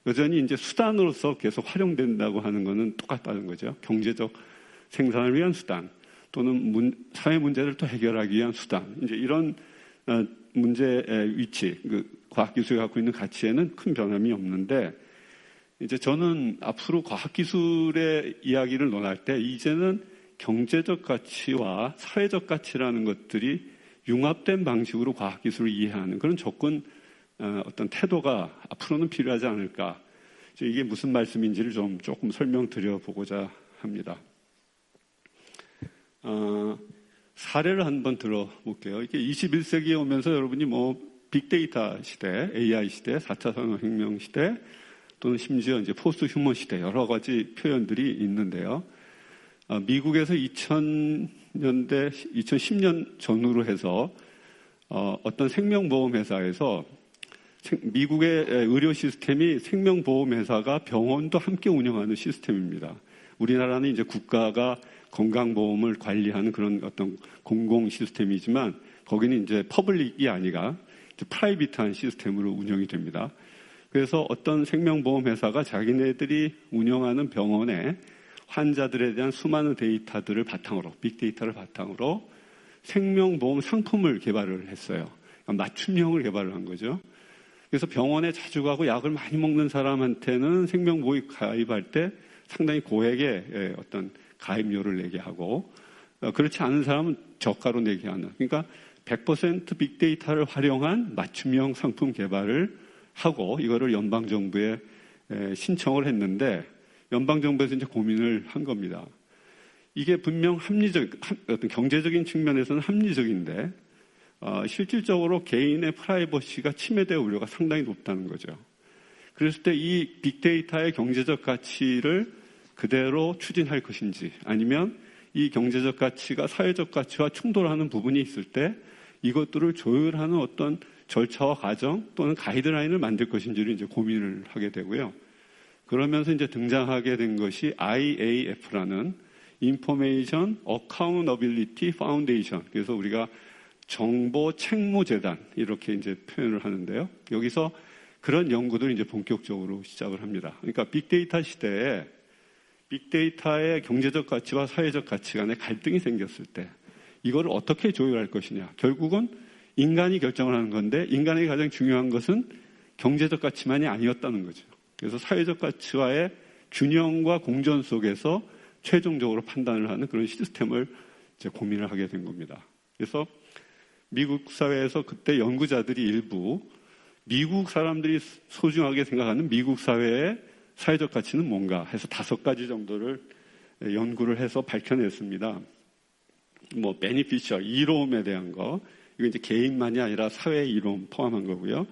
여전히 이제 수단으로서 계속 활용된다고 하는 것은 똑같다는 거죠. 경제적 생산을 위한 수단 또는 사회 문제를 또 해결하기 위한 수단. 이제 이런 문제의 위치, 그 과학기술이 갖고 있는 가치에는 큰 변함이 없는데 이제 저는 앞으로 과학기술의 이야기를 논할 때 이제는 경제적 가치와 사회적 가치라는 것들이 융합된 방식으로 과학기술을 이해하는 그런 접근 어떤 태도가 앞으로는 필요하지 않을까. 이게 무슨 말씀인지를 좀 조금 설명드려 보고자 합니다. 사례를 한번 들어볼게요. 이게 21세기에 오면서 여러분이 뭐 빅데이터 시대, AI 시대, 4차 산업혁명 시대 또는 심지어 이제 포스트 휴먼 시대 여러 가지 표현들이 있는데요. 미국에서 2000년대, 2010년 전후로 해서 어떤 생명보험회사에서 미국의 의료 시스템이 생명보험회사가 병원도 함께 운영하는 시스템입니다. 우리나라는 이제 국가가 건강보험을 관리하는 그런 어떤 공공 시스템이지만 거기는 이제 퍼블릭이 아니라 프라이빗한 시스템으로 운영이 됩니다. 그래서 어떤 생명보험회사가 자기네들이 운영하는 병원에 환자들에 대한 수많은 데이터들을 바탕으로, 빅데이터를 바탕으로 생명보험 상품을 개발을 했어요. 맞춤형을 개발을 한 거죠. 그래서 병원에 자주 가고 약을 많이 먹는 사람한테는 생명보험 가입할 때 상당히 고액의 어떤 가입료를 내게 하고, 그렇지 않은 사람은 저가로 내게 하는, 그러니까 100% 빅데이터를 활용한 맞춤형 상품 개발을 하고 이거를 연방정부에 신청을 했는데, 연방정부에서 이제 고민을 한 겁니다. 이게 분명 어떤 경제적인 측면에서는 합리적인데, 실질적으로 개인의 프라이버시가 침해될 우려가 상당히 높다는 거죠. 그랬을 때 이 빅데이터의 경제적 가치를 그대로 추진할 것인지, 아니면 이 경제적 가치가 사회적 가치와 충돌하는 부분이 있을 때 이것들을 조율하는 어떤 절차와 과정 또는 가이드라인을 만들 것인지를 이제 고민을 하게 되고요. 그러면서 이제 등장하게 된 것이 IAF라는 Information Accountability Foundation. 그래서 우리가 정보 책무재단 이렇게 이제 표현을 하는데요. 여기서 그런 연구들을 이제 본격적으로 시작을 합니다. 그러니까 빅데이터 시대에 빅데이터의 경제적 가치와 사회적 가치 간에 갈등이 생겼을 때 이거를 어떻게 조율할 것이냐. 결국은 인간이 결정을 하는 건데, 인간에게 가장 중요한 것은 경제적 가치만이 아니었다는 거죠. 그래서 사회적 가치와의 균형과 공존 속에서 최종적으로 판단을 하는 그런 시스템을 이제 고민을 하게 된 겁니다. 그래서 미국 사회에서 그때 연구자들이 일부 미국 사람들이 소중하게 생각하는 미국 사회의 사회적 가치는 뭔가 해서 5가지 정도를 연구를 해서 밝혀냈습니다. 베니피셜, 이로움에 대한 거. 이거 이제 개인만이 아니라 사회의 이로움 포함한 거고요.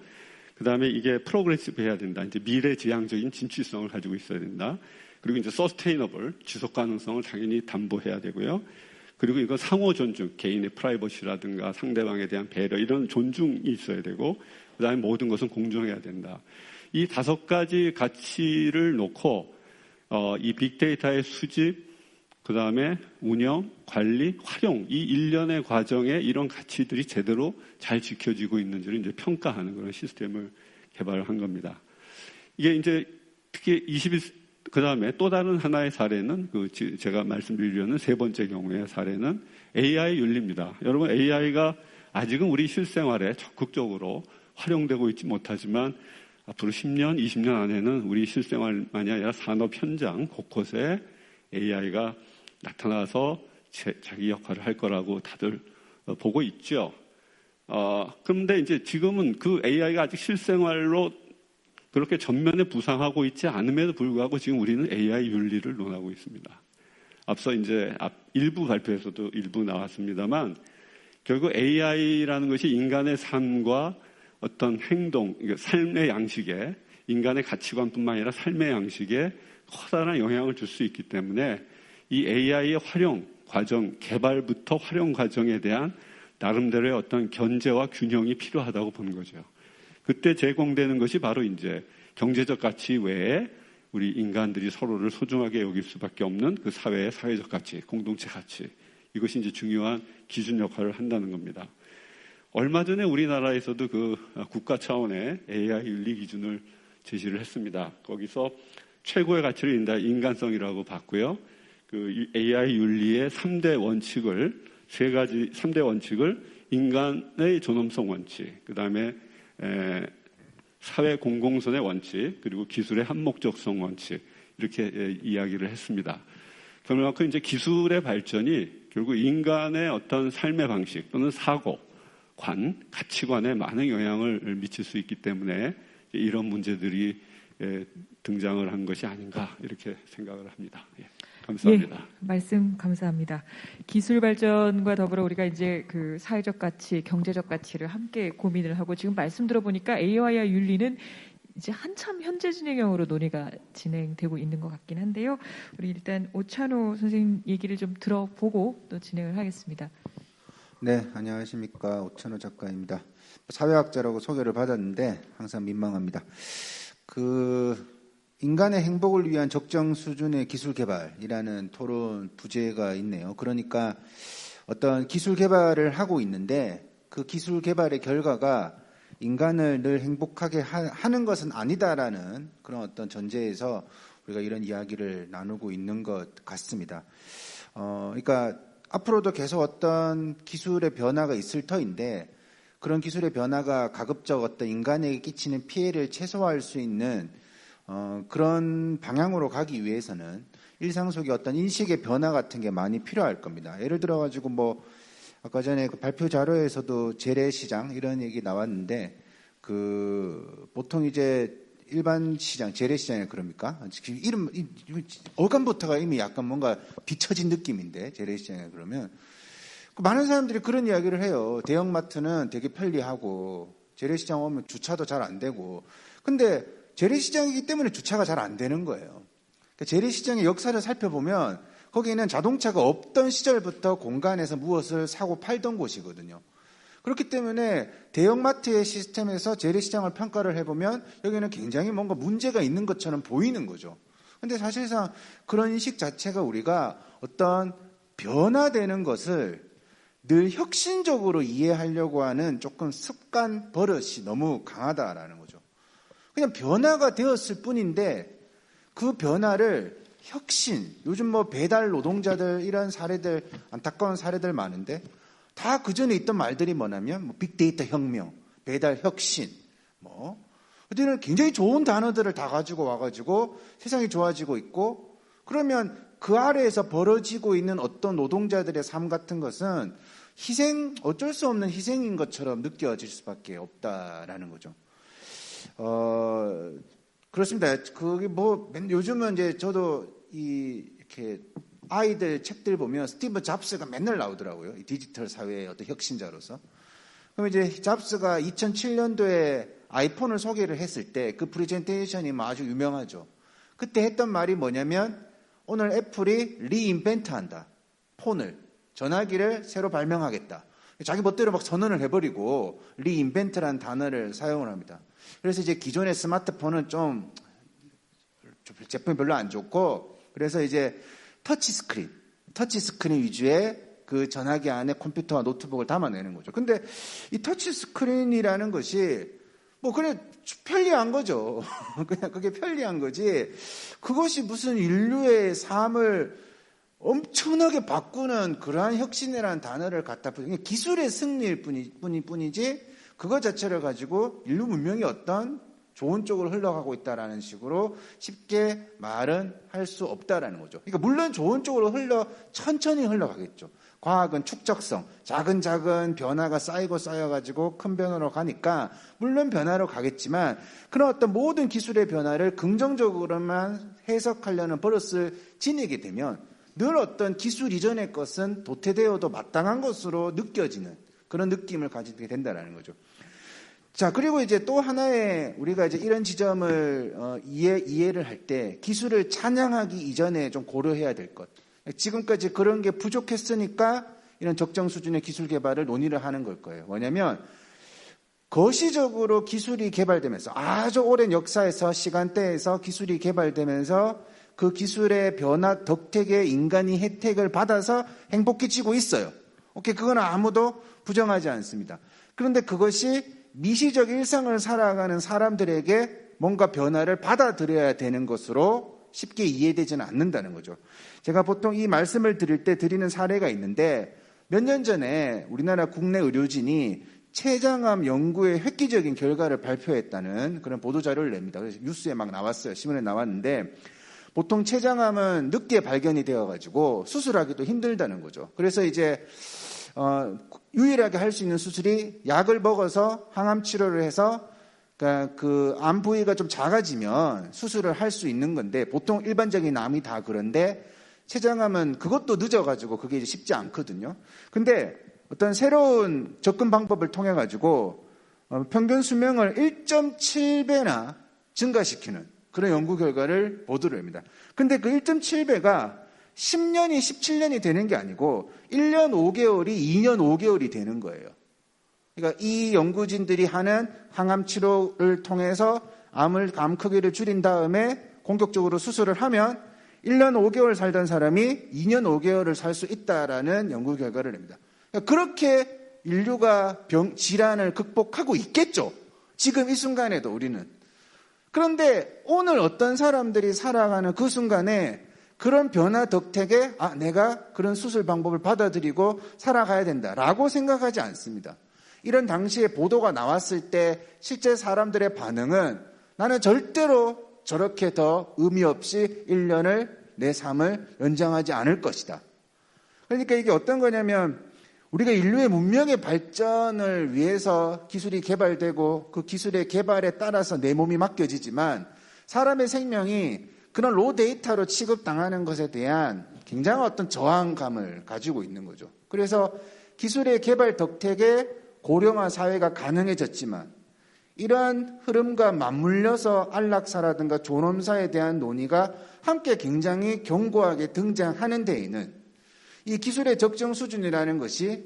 그 다음에 이게 프로그레시브 해야 된다. 이제 미래지향적인 진취성을 가지고 있어야 된다. 그리고 이제 서스테이너블, 지속 가능성을 당연히 담보해야 되고요. 그리고 이거 상호 존중, 개인의 프라이버시라든가 상대방에 대한 배려, 이런 존중이 있어야 되고, 그 다음에 모든 것은 공정해야 된다. 이 5가지 가치를 놓고, 이 빅데이터의 수집, 그 다음에 운영, 관리, 활용, 이 일련의 과정에 이런 가치들이 제대로 잘 지켜지고 있는지를 이제 평가하는 그런 시스템을 개발을 한 겁니다. 이게 이제 특히 그 다음에 또 다른 하나의 사례는 제가 말씀드리려는 3번째 경우의 사례는 AI 윤리입니다. 여러분, AI가 아직은 우리 실생활에 적극적으로 활용되고 있지 못하지만 앞으로 10년, 20년 안에는 우리 실생활만이 아니라 산업 현장 곳곳에 AI가 나타나서 자기 역할을 할 거라고 다들 보고 있죠. 그런데 이제 지금은 그 AI가 아직 실생활로 그렇게 전면에 부상하고 있지 않음에도 불구하고 지금 우리는 AI 윤리를 논하고 있습니다. 앞서 이제 일부 발표에서도 일부 나왔습니다만, 결국 AI라는 것이 인간의 삶과 어떤 행동, 삶의 양식에, 인간의 가치관뿐만 아니라 삶의 양식에 커다란 영향을 줄 수 있기 때문에 이 AI의 활용 과정, 개발부터 활용 과정에 대한 나름대로의 어떤 견제와 균형이 필요하다고 본 거죠. 그때 제공되는 것이 바로 이제 경제적 가치 외에 우리 인간들이 서로를 소중하게 여길 수밖에 없는 그 사회의 사회적 가치, 공동체 가치, 이것이 이제 중요한 기준 역할을 한다는 겁니다. 얼마 전에 우리나라에서도 그 국가 차원의 AI 윤리 기준을 제시를 했습니다. 거기서 최고의 가치를 인간성이라고 봤고요. 그 AI 윤리의 3대 원칙을, 3대 원칙을 인간의 존엄성 원칙, 그 다음에 사회 공공선의 원칙, 그리고 기술의 한목적성 원칙, 이렇게 이야기를 했습니다. 그만큼 이제 기술의 발전이 결국 인간의 어떤 삶의 방식 또는 사고관, 가치관에 많은 영향을 미칠 수 있기 때문에 이런 문제들이 등장을 한 것이 아닌가 이렇게 생각을 합니다. 예, 감사합니다. 예, 말씀 감사합니다. 기술 발전과 더불어 우리가 이제 그 사회적 가치, 경제적 가치를 함께 고민을 하고, 지금 말씀 들어보니까 AI와 윤리는 이제 한참 현재 진행형으로 논의가 진행되고 있는 것 같긴 한데요. 우리 일단 오찬호 선생님 얘기를 좀 들어보고 또 진행을 하겠습니다. 네, 안녕하십니까. 오찬호 작가입니다. 사회학자라고 소개를 받았는데 항상 민망합니다. 인간의 행복을 위한 적정 수준의 기술 개발이라는 토론 부제가 있네요. 그러니까 어떤 기술 개발을 하고 있는데 그 기술 개발의 결과가 인간을 늘 행복하게 하는 것은 아니다라는 그런 어떤 전제에서 우리가 이런 이야기를 나누고 있는 것 같습니다. 그러니까 앞으로도 계속 어떤 기술의 변화가 있을 터인데 그런 기술의 변화가 가급적 어떤 인간에게 끼치는 피해를 최소화할 수 있는 그런 방향으로 가기 위해서는 일상 속에 어떤 인식의 변화 같은 게 많이 필요할 겁니다. 예를 들어 가지고 뭐 아까 전에 그 발표 자료에서도 재래시장 이런 얘기 나왔는데 그 보통 이제 일반 시장, 재래시장이 그럽니까? 이름 어감부터가 이미 약간 뭔가 비춰진 느낌인데 재래시장에 그러면 많은 사람들이 그런 이야기를 해요. 대형마트는 되게 편리하고 재래시장 오면 주차도 잘 안 되고 근데 재래시장이기 때문에 주차가 잘 안 되는 거예요. 그러니까 재래시장의 역사를 살펴보면 거기는 자동차가 없던 시절부터 공간에서 무엇을 사고 팔던 곳이거든요. 그렇기 때문에 대형마트의 시스템에서 재래시장을 평가를 해보면 여기는 굉장히 뭔가 문제가 있는 것처럼 보이는 거죠. 근데 사실상 그런 인식 자체가 우리가 어떤 변화되는 것을 늘 혁신적으로 이해하려고 하는 조금 습관, 버릇이 너무 강하다라는 거죠. 그냥 변화가 되었을 뿐인데 그 변화를 혁신, 요즘 뭐 배달 노동자들 이런 사례들, 안타까운 사례들 많은데 다 그 전에 있던 말들이 뭐냐면 뭐 빅데이터 혁명, 배달 혁신, 뭐 그때는 굉장히 좋은 단어들을 다 가지고 와가지고 세상이 좋아지고 있고 그러면 그 아래에서 벌어지고 있는 어떤 노동자들의 삶 같은 것은 희생, 어쩔 수 없는 희생인 것처럼 느껴질 수밖에 없다라는 거죠. 그렇습니다. 그게 뭐 요즘은 이제 저도 이렇게 아이들 책들 보면 스티브 잡스가 맨날 나오더라고요. 이 디지털 사회의 어떤 혁신자로서. 그럼 이제 잡스가 2007년도에 아이폰을 소개를 했을 때 그 프레젠테이션이 아주 유명하죠. 그때 했던 말이 뭐냐면 오늘 애플이 리인벤트 한다. 폰을, 전화기를 새로 발명하겠다. 자기 멋대로 막 선언을 해버리고 리인벤트라는 단어를 사용을 합니다. 그래서 이제 기존의 스마트폰은 좀 제품이 별로 안 좋고 그래서 이제 터치스크린 위주의 그 전화기 안에 컴퓨터와 노트북을 담아내는 거죠. 근데 이 터치스크린이라는 것이 뭐 그래 편리한 거죠. 그냥 그게 편리한 거지. 그것이 무슨 인류의 삶을 엄청나게 바꾸는 그러한 혁신이라는 단어를 갖다 붙이는 기술의 승리일 뿐이지 그것 자체를 가지고 인류 문명이 어떤 좋은 쪽으로 흘러가고 있다라는 식으로 쉽게 말은 할 수 없다라는 거죠. 그러니까 물론 좋은 쪽으로 천천히 흘러가겠죠. 과학은 축적성, 작은 변화가 쌓여가지고 큰 변화로 가니까 물론 변화로 가겠지만 그런 어떤 모든 기술의 변화를 긍정적으로만 해석하려는 버릇을 지니게 되면 늘 어떤 기술 이전의 것은 도태되어도 마땅한 것으로 느껴지는 그런 느낌을 가지게 된다는 거죠. 자, 그리고 이제 또 하나의 우리가 이제 이런 지점을 이해를 할 때 기술을 찬양하기 이전에 좀 고려해야 될 것. 지금까지 그런 게 부족했으니까 이런 적정 수준의 기술 개발을 논의를 하는 걸 거예요. 뭐냐면 거시적으로 기술이 개발되면서 아주 오랜 역사에서 시간대에서 기술이 개발되면서 그 기술의 변화 덕택에 인간이 혜택을 받아서 행복해지고 있어요. 오케이, 그건 아무도 부정하지 않습니다. 그런데 그것이 미시적 일상을 살아가는 사람들에게 뭔가 변화를 받아들여야 되는 것으로 쉽게 이해되지는 않는다는 거죠. 제가 보통 이 말씀을 드릴 때 드리는 사례가 있는데 몇 년 전에 우리나라 국내 의료진이 췌장암 연구의 획기적인 결과를 발표했다는 그런 보도자료를 냅니다. 그래서 뉴스에 막 나왔어요. 신문에 나왔는데 보통 췌장암은 늦게 발견이 되어가지고 수술하기도 힘들다는 거죠. 그래서 이제 유일하게 할 수 있는 수술이 약을 먹어서 항암 치료를 해서 그러니까 그 암 부위가 좀 작아지면 수술을 할 수 있는 건데 보통 일반적인 암이 다 그런데 췌장암은 그것도 늦어가지고 그게 이제 쉽지 않거든요. 근데 어떤 새로운 접근 방법을 통해 가지고 평균 수명을 1.7배나 증가시키는 그런 연구 결과를 보도를 합니다. 근데 그 1.7배가 10년이 17년이 되는 게 아니고 1년 5개월이 2년 5개월이 되는 거예요. 그러니까 이 연구진들이 하는 항암 치료를 통해서 암 크기를 줄인 다음에 공격적으로 수술을 하면 1년 5개월 살던 사람이 2년 5개월을 살 수 있다라는 연구 결과를 냅니다. 그러니까 그렇게 인류가 질환을 극복하고 있겠죠. 지금 이 순간에도 우리는. 그런데 오늘 어떤 사람들이 살아가는 그 순간에 그런 변화 덕택에 내가 그런 수술 방법을 받아들이고 살아가야 된다라고 생각하지 않습니다. 이런 당시에 보도가 나왔을 때 실제 사람들의 반응은 나는 절대로 저렇게 더 의미 없이 1년을 내 삶을 연장하지 않을 것이다. 그러니까 이게 어떤 거냐면 우리가 인류의 문명의 발전을 위해서 기술이 개발되고 그 기술의 개발에 따라서 내 몸이 맡겨지지만 사람의 생명이 그런 로 데이터로 취급당하는 것에 대한 굉장한 어떤 저항감을 가지고 있는 거죠. 그래서 기술의 개발 덕택에 고령화 사회가 가능해졌지만 이러한 흐름과 맞물려서 안락사라든가 존엄사에 대한 논의가 함께 굉장히 견고하게 등장하는 데에는 이 기술의 적정 수준이라는 것이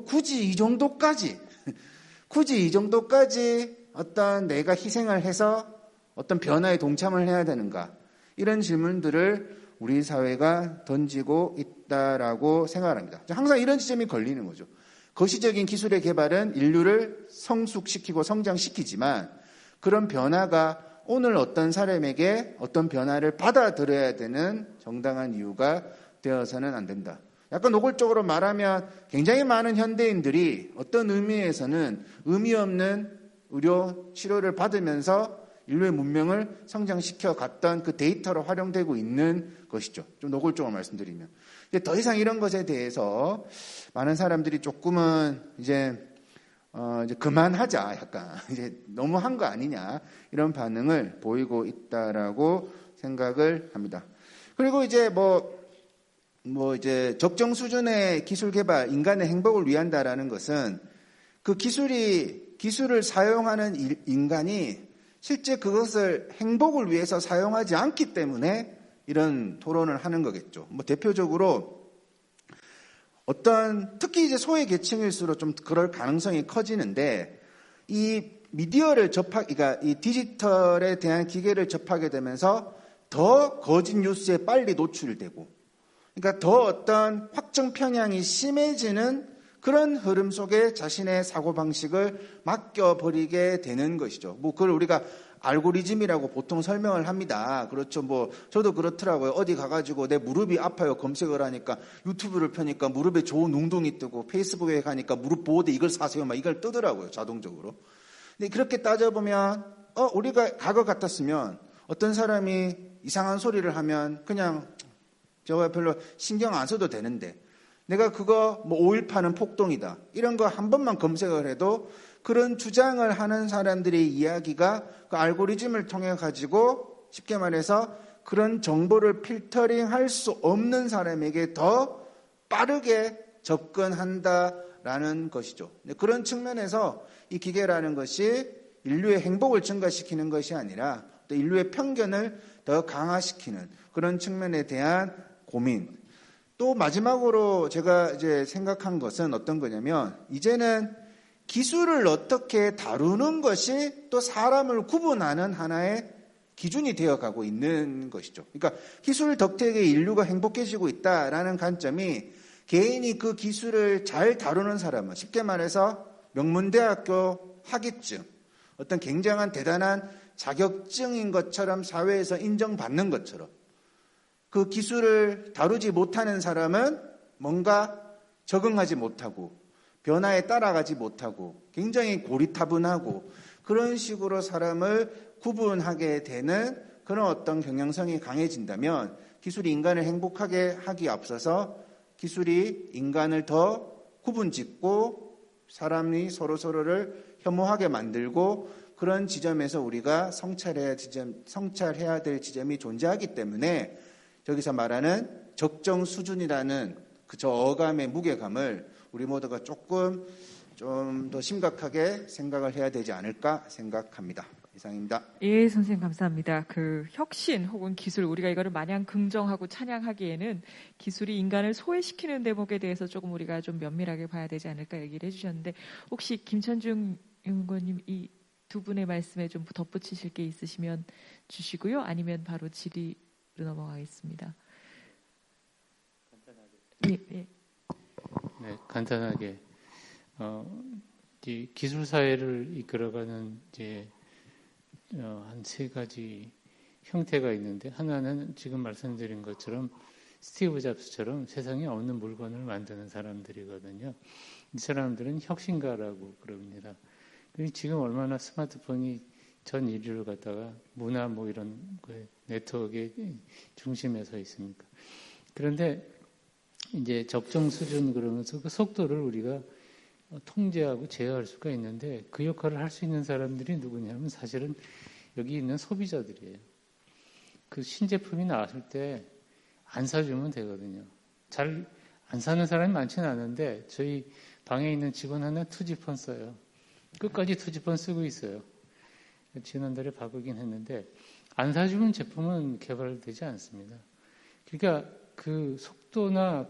굳이 이 정도까지 어떤 내가 희생을 해서 어떤 변화에 동참을 해야 되는가, 이런 질문들을 우리 사회가 던지고 있다라고 생각을 합니다. 항상 이런 지점이 걸리는 거죠. 거시적인 기술의 개발은 인류를 성숙시키고 성장시키지만 그런 변화가 오늘 어떤 사람에게 어떤 변화를 받아들여야 되는 정당한 이유가 되어서는 안 된다. 약간 노골적으로 말하면 굉장히 많은 현대인들이 어떤 의미에서는 의미 없는 의료 치료를 받으면서 인류의 문명을 성장시켜 갔던 그 데이터로 활용되고 있는 것이죠. 좀 노골적으로 말씀드리면. 더 이상 이런 것에 대해서 많은 사람들이 조금은 이제 그만하자, 약간 이제 너무한 거 아니냐, 이런 반응을 보이고 있다라고 생각을 합니다. 그리고 이제 이제 적정 수준의 기술 개발, 인간의 행복을 위한다라는 것은 그 기술을 사용하는 인간이 실제 그것을 행복을 위해서 사용하지 않기 때문에 이런 토론을 하는 거겠죠. 대표적으로 특히 이제 소외 계층일수록 좀 그럴 가능성이 커지는데, 이 미디어를 그러니까 이 디지털에 대한 기계를 접하게 되면서 더 거짓 뉴스에 빨리 노출되고, 그러니까 더 어떤 확정 편향이 심해지는 그런 흐름 속에 자신의 사고방식을 맡겨버리게 되는 것이죠. 그걸 우리가 알고리즘이라고 보통 설명을 합니다. 그렇죠. 저도 그렇더라고요. 어디 가가지고 내 무릎이 아파요 검색을 하니까 유튜브를 펴니까 무릎에 좋은 웅둥이 뜨고, 페이스북에 가니까 무릎 보호대 이걸 사세요 이걸 뜨더라고요, 자동적으로. 근데 그렇게 따져보면 우리가 과거 같았으면 어떤 사람이 이상한 소리를 하면 그냥 저거 별로 신경 안 써도 되는데, 내가 그거 5.18은 폭동이다, 이런 거 한 번만 검색을 해도 그런 주장을 하는 사람들의 이야기가 그 알고리즘을 통해 가지고 쉽게 말해서 그런 정보를 필터링할 수 없는 사람에게 더 빠르게 접근한다라는 것이죠. 그런 측면에서 이 기계라는 것이 인류의 행복을 증가시키는 것이 아니라 또 인류의 편견을 더 강화시키는 그런 측면에 대한 고민. 또 마지막으로 제가 이제 생각한 것은 어떤 거냐면, 이제는 기술을 어떻게 다루는 것이 또 사람을 구분하는 하나의 기준이 되어가고 있는 것이죠. 그러니까 기술 덕택에 인류가 행복해지고 있다라는 관점이 개인이 그 기술을 잘 다루는 사람은, 쉽게 말해서 명문대학교 학위증, 어떤 굉장한 대단한 자격증인 것처럼 사회에서 인정받는 것처럼, 그 기술을 다루지 못하는 사람은 뭔가 적응하지 못하고 변화에 따라가지 못하고 굉장히 고리타분하고 그런 식으로 사람을 구분하게 되는 그런 어떤 경향성이 강해진다면, 기술이 인간을 행복하게 하기 앞서서 기술이 인간을 더 구분짓고 사람이 서로를 혐오하게 만들고, 그런 지점에서 우리가 성찰해야 될 지점이 존재하기 때문에 저기서 말하는 적정 수준이라는 저 어감의 무게감을 우리 모두가 좀 더 심각하게 생각을 해야 되지 않을까 생각합니다. 이상입니다. 예, 선생님 감사합니다. 그 혁신 혹은 기술, 우리가 이거를 마냥 긍정하고 찬양하기에는 기술이 인간을 소외시키는 대목에 대해서 조금 우리가 좀 면밀하게 봐야 되지 않을까 얘기를 해주셨는데, 혹시 김천중 연구원님 이 두 분의 말씀에 좀 덧붙이실 게 있으시면 주시고요. 아니면 바로 질의로 넘어가겠습니다. 네, 간단하게 이제 기술 사회를 이끌어가는 이제 한 세 가지 형태가 있는데 하나는 지금 말씀드린 것처럼 스티브 잡스처럼 세상에 없는 물건을 만드는 사람들이거든요. 이 사람들은 혁신가라고 그럽니다. 지금 얼마나 스마트폰이 전 인류를 갖다가 문화 뭐 이런 네트워크의 중심에 서 있습니까? 그런데 이제 적정 수준 그러면서 그 속도를 우리가 통제하고 제어할 수가 있는데 그 역할을 할 수 있는 사람들이 누구냐면 사실은 여기 있는 소비자들이에요. 그 신제품이 나왔을 때 안 사주면 되거든요. 잘 안 사는 사람이 많지는 않은데 저희 방에 있는 직원 하나 투지폰 써요. 끝까지 투지폰 쓰고 있어요. 지난달에 바꾸긴 했는데 안 사주면 제품은 개발되지 않습니다. 그러니까 그 속도나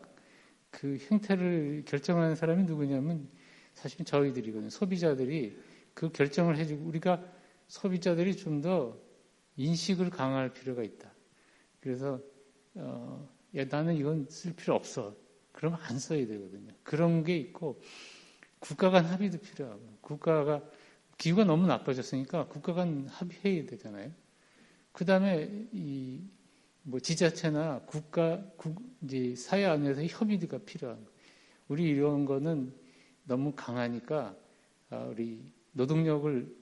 그 형태를 결정하는 사람이 누구냐면 사실 저희들이거든요. 소비자들이 그 결정을 해주고 우리가 소비자들이 좀 더 인식을 강화할 필요가 있다. 그래서 야, 나는 이건 쓸 필요 없어. 그러면 안 써야 되거든요. 그런 게 있고 국가 간 합의도 필요하고 국가가 기후가 너무 나빠졌으니까 국가 간 합의해야 되잖아요. 그 다음에 뭐 지자체나 이제 사회 안에서 협의가 필요한 거예요. 우리 이런 거는 너무 강하니까 우리 노동력을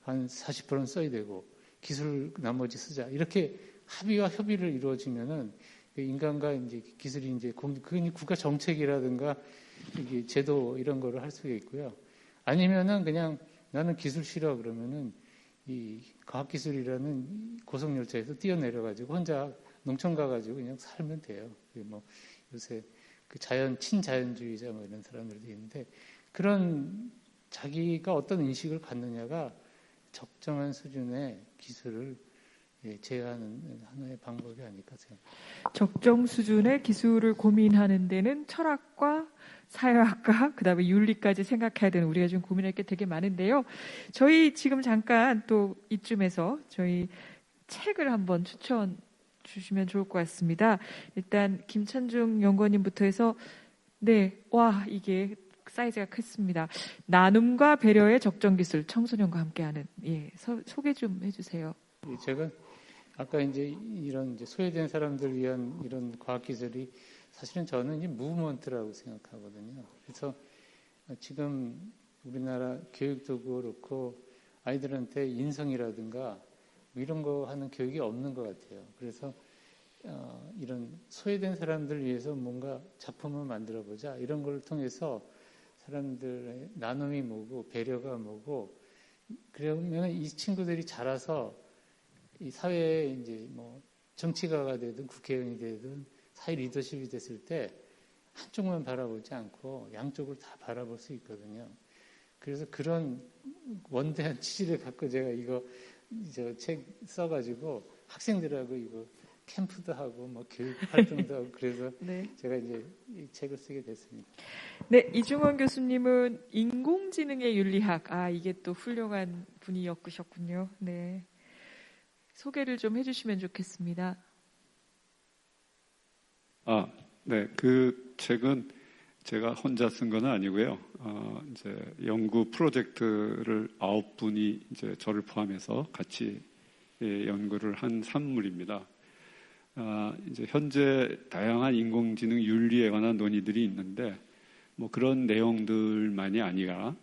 한 40%는 써야 되고 기술 나머지 쓰자. 이렇게 합의와 협의를 이루어지면은 인간과 이제 기술이 이제 그건 국가 정책이라든가 이게 제도 이런 거를 할 수가 있고요. 아니면은 그냥 나는 기술 싫어 그러면은 이 과학기술이라는 고속열차에서 뛰어내려가지고 혼자 농촌 가가지고 그냥 살면 돼요. 뭐 요새 그 친자연주의자 뭐 이런 사람들도 있는데 그런 자기가 어떤 인식을 갖느냐가 적정한 수준의 기술을 제어하는 하나의 방법이 아닐까 생각합니다. 적정 수준의 기술을 고민하는 데는 철학과 사회학과 그다음에 윤리까지 생각해야 되는 우리가 지금 고민할 게 되게 많은데요. 저희 지금 잠깐 또 이쯤에서 저희 책을 한번 추천 주시면 좋을 것 같습니다. 일단 김찬중 연구원님부터 해서 이게 사이즈가 크습니다. 나눔과 배려의 적정 기술 청소년과 함께하는 소개 좀 해주세요. 제가 아까 이제 이런 이제 소외된 사람들 위한 이런 과학기술이 사실은 저는 이제 무브먼트라고 생각하거든요. 그래서 지금 우리나라 교육도 그렇고 아이들한테 인성이라든가 이런 거 하는 교육이 없는 것 같아요. 그래서 이런 소외된 사람들 위해서 뭔가 작품을 만들어보자 이런 걸 통해서 사람들의 나눔이 뭐고 배려가 뭐고 그러면 이 친구들이 자라서 이 사회에 이제 뭐 정치가가 되든 국회의원이 되든 사회 리더십이 됐을 때 한쪽만 바라보지 않고 양쪽을 다 바라볼 수 있거든요. 그래서 그런 원대한 취지를 갖고 제가 저 책 써가지고 학생들하고 이거 캠프도 하고 뭐 교육 활동도 하고 그래서 제가 이제 이 책을 쓰게 됐습니다. 네, 이중원 교수님은 인공지능의 윤리학 이게 또 훌륭한 분이 엮으셨군요. 네. 소개를 좀 해주시면 좋겠습니다. 네. 그 책은 제가 혼자 쓴 건 아니고요. 이제 연구 프로젝트를 9분이 이제 저를 포함해서 같이 연구를 한 산물입니다. 이제 현재 다양한 인공지능 윤리에 관한 논의들이 있는데 뭐 그런 내용들만이 아니라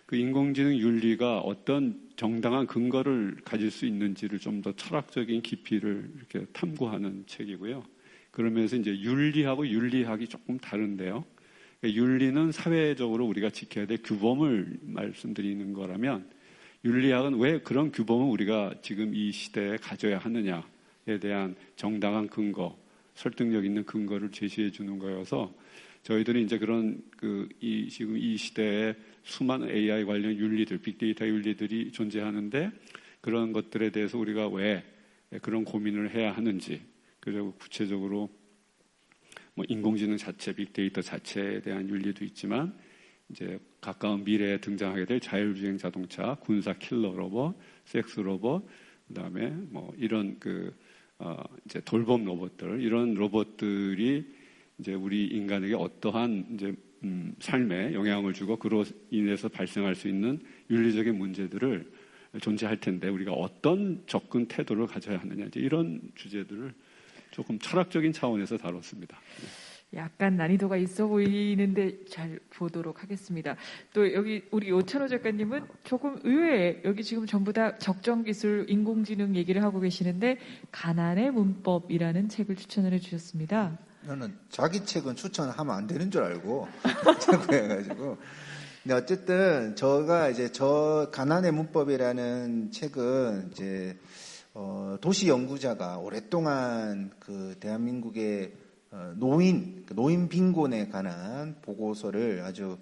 그 인공지능 윤리가 어떤 정당한 근거를 가질 수 있는지를 좀 더 철학적인 깊이를 이렇게 탐구하는 책이고요. 그러면서 이제 윤리하고 윤리학이 조금 다른데요. 윤리는 사회적으로 우리가 지켜야 될 규범을 말씀드리는 거라면 윤리학은 왜 그런 규범을 우리가 지금 이 시대에 가져야 하느냐에 대한 정당한 근거, 설득력 있는 근거를 제시해 주는 거여서 저희들이 이제 그런 지금 이 시대에 수많은 AI 관련 윤리들, 빅데이터 윤리들이 존재하는데 그런 것들에 대해서 우리가 왜 그런 고민을 해야 하는지, 그리고 구체적으로 뭐 인공지능 자체, 빅데이터 자체에 대한 윤리도 있지만 이제 가까운 미래에 등장하게 될 자율주행 자동차, 군사 킬러 로봇, 섹스 로봇, 그다음에 뭐 이런 이제 돌봄 로봇들, 이런 로봇들이 이제 우리 인간에게 어떠한 이제 삶에 영향을 주고 그로 인해서 발생할 수 있는 윤리적인 문제들을 존재할 텐데 우리가 어떤 접근 태도를 가져야 하느냐 이제 이런 주제들을 조금 철학적인 차원에서 다뤘습니다. 약간 난이도가 있어 보이는데 잘 보도록 하겠습니다. 또 여기 우리 오찬호 작가님은 조금 의외에 여기 지금 전부 다 적정기술, 인공지능 얘기를 하고 계시는데 가난의 문법이라는 책을 추천을 해주셨습니다. 저는 자기 책은 추천하면 안 되는 줄 알고 자꾸 해가지고. 근데 어쨌든 제가 이제 가난의 문법이라는 책은 이제 도시 연구자가 오랫동안 그 대한민국의 노인 빈곤에 관한 보고서를 아주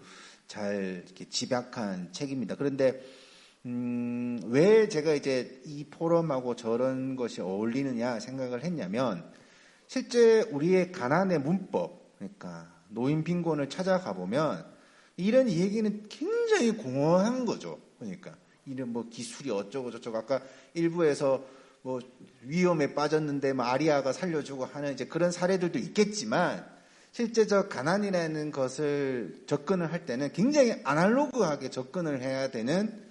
잘 이렇게 집약한 책입니다. 그런데 왜 제가 이제 이 포럼하고 저런 것이 어울리느냐 생각을 했냐면 실제 우리의 가난의 문법, 그러니까 노인 빈곤을 찾아가 보면 이런 얘기는 굉장히 공허한 거죠. 그러니까 이런 뭐 기술이 어쩌고 저쩌고 아까 일부에서 뭐 위험에 빠졌는데 뭐 아리아가 살려주고 하는 이제 그런 사례들도 있겠지만 실제 저 가난이라는 것을 접근을 할 때는 굉장히 아날로그하게 접근을 해야 되는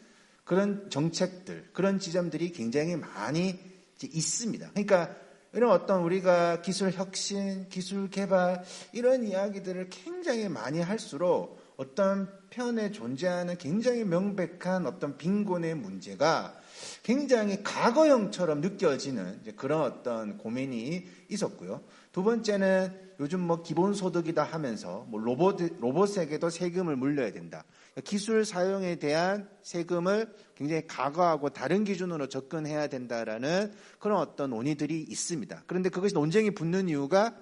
그런 정책들, 그런 지점들이 굉장히 많이 이제 있습니다. 그러니까 이런 어떤 우리가 기술 혁신, 기술 개발 이런 이야기들을 굉장히 많이 할수록 어떤 편에 존재하는 굉장히 명백한 어떤 빈곤의 문제가 굉장히 과거형처럼 느껴지는 이제 그런 어떤 고민이 있었고요. 두 번째는 요즘 뭐 기본소득이다 하면서 뭐 로봇에게도 세금을 물려야 된다. 기술 사용에 대한 세금을 굉장히 과거하고 다른 기준으로 접근해야 된다라는 그런 어떤 논의들이 있습니다. 그런데 그것이 논쟁이 붙는 이유가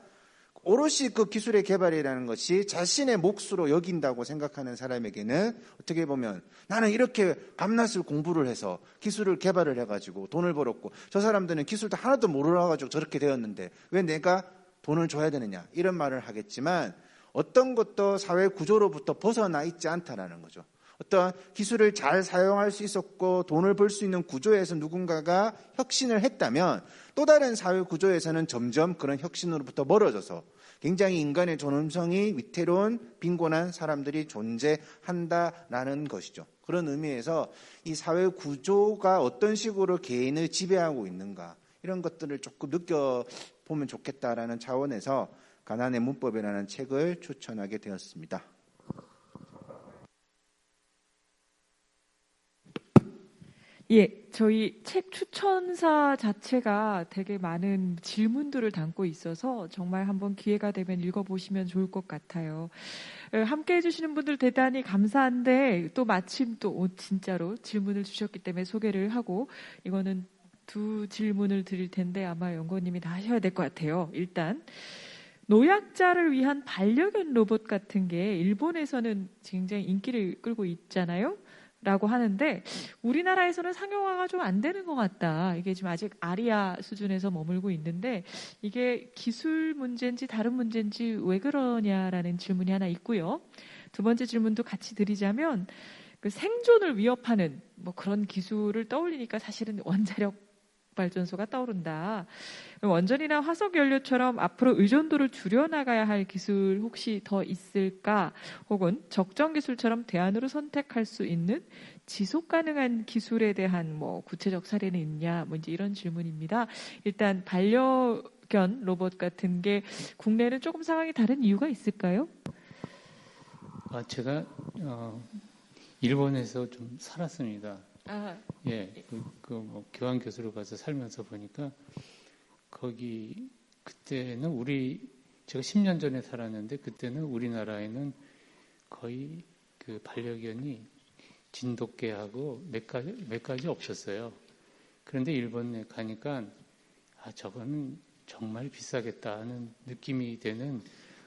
오롯이 그 기술의 개발이라는 것이 자신의 몫으로 여긴다고 생각하는 사람에게는 어떻게 보면 나는 이렇게 밤낮을 공부를 해서 기술을 개발을 해가지고 돈을 벌었고 저 사람들은 기술도 하나도 모르어가지고 저렇게 되었는데 왜 내가 돈을 줘야 되느냐 이런 말을 하겠지만 어떤 것도 사회 구조로부터 벗어나 있지 않다라는 거죠. 어떤 기술을 잘 사용할 수 있었고 돈을 벌 수 있는 구조에서 누군가가 혁신을 했다면 또 다른 사회 구조에서는 점점 그런 혁신으로부터 멀어져서 굉장히 인간의 존엄성이 위태로운 빈곤한 사람들이 존재한다라는 것이죠. 그런 의미에서 이 사회 구조가 어떤 식으로 개인을 지배하고 있는가 이런 것들을 조금 느껴보면 좋겠다라는 차원에서 가난의 문법이라는 책을 추천하게 되었습니다. 예, 저희 책 추천사 자체가 되게 많은 질문들을 담고 있어서 정말 한번 기회가 되면 읽어보시면 좋을 것 같아요. 함께 해주시는 분들 대단히 감사한데 또 마침 또 진짜로 질문을 주셨기 때문에 소개를 하고 이거는 두 질문을 드릴 텐데 아마 연구원님이 다 하셔야 될 것 같아요. 일단 노약자를 위한 반려견 로봇 같은 게 일본에서는 굉장히 인기를 끌고 있잖아요. 라고 하는데 우리나라에서는 상용화가 좀 안 되는 것 같다. 이게 지금 아직 아리아 수준에서 머물고 있는데 이게 기술 문제인지 다른 문제인지 왜 그러냐라는 질문이 하나 있고요. 두 번째 질문도 같이 드리자면 그 생존을 위협하는 뭐 그런 기술을 떠올리니까 사실은 원자력 발전소가 떠오른다. 원전이나 화석 연료처럼 앞으로 의존도를 줄여나가야 할 기술 혹시 더 있을까? 혹은 적정 기술처럼 대안으로 선택할 수 있는 지속 가능한 기술에 대한 뭐 구체적 사례는 있냐? 뭐 이제 이런 질문입니다. 일단 반려견 로봇 같은 게 국내는 조금 상황이 다른 이유가 있을까요? 제가 일본에서 좀 살았습니다. 예, 뭐 교환 교수로 가서 살면서 보니까 거기 그때는 제가 10년 전에 살았는데 그때는 우리나라에는 거의 그 반려견이 진돗개하고 몇 가지 없었어요. 그런데 일본에 가니까 저거는 정말 비싸겠다 하는 느낌이 되는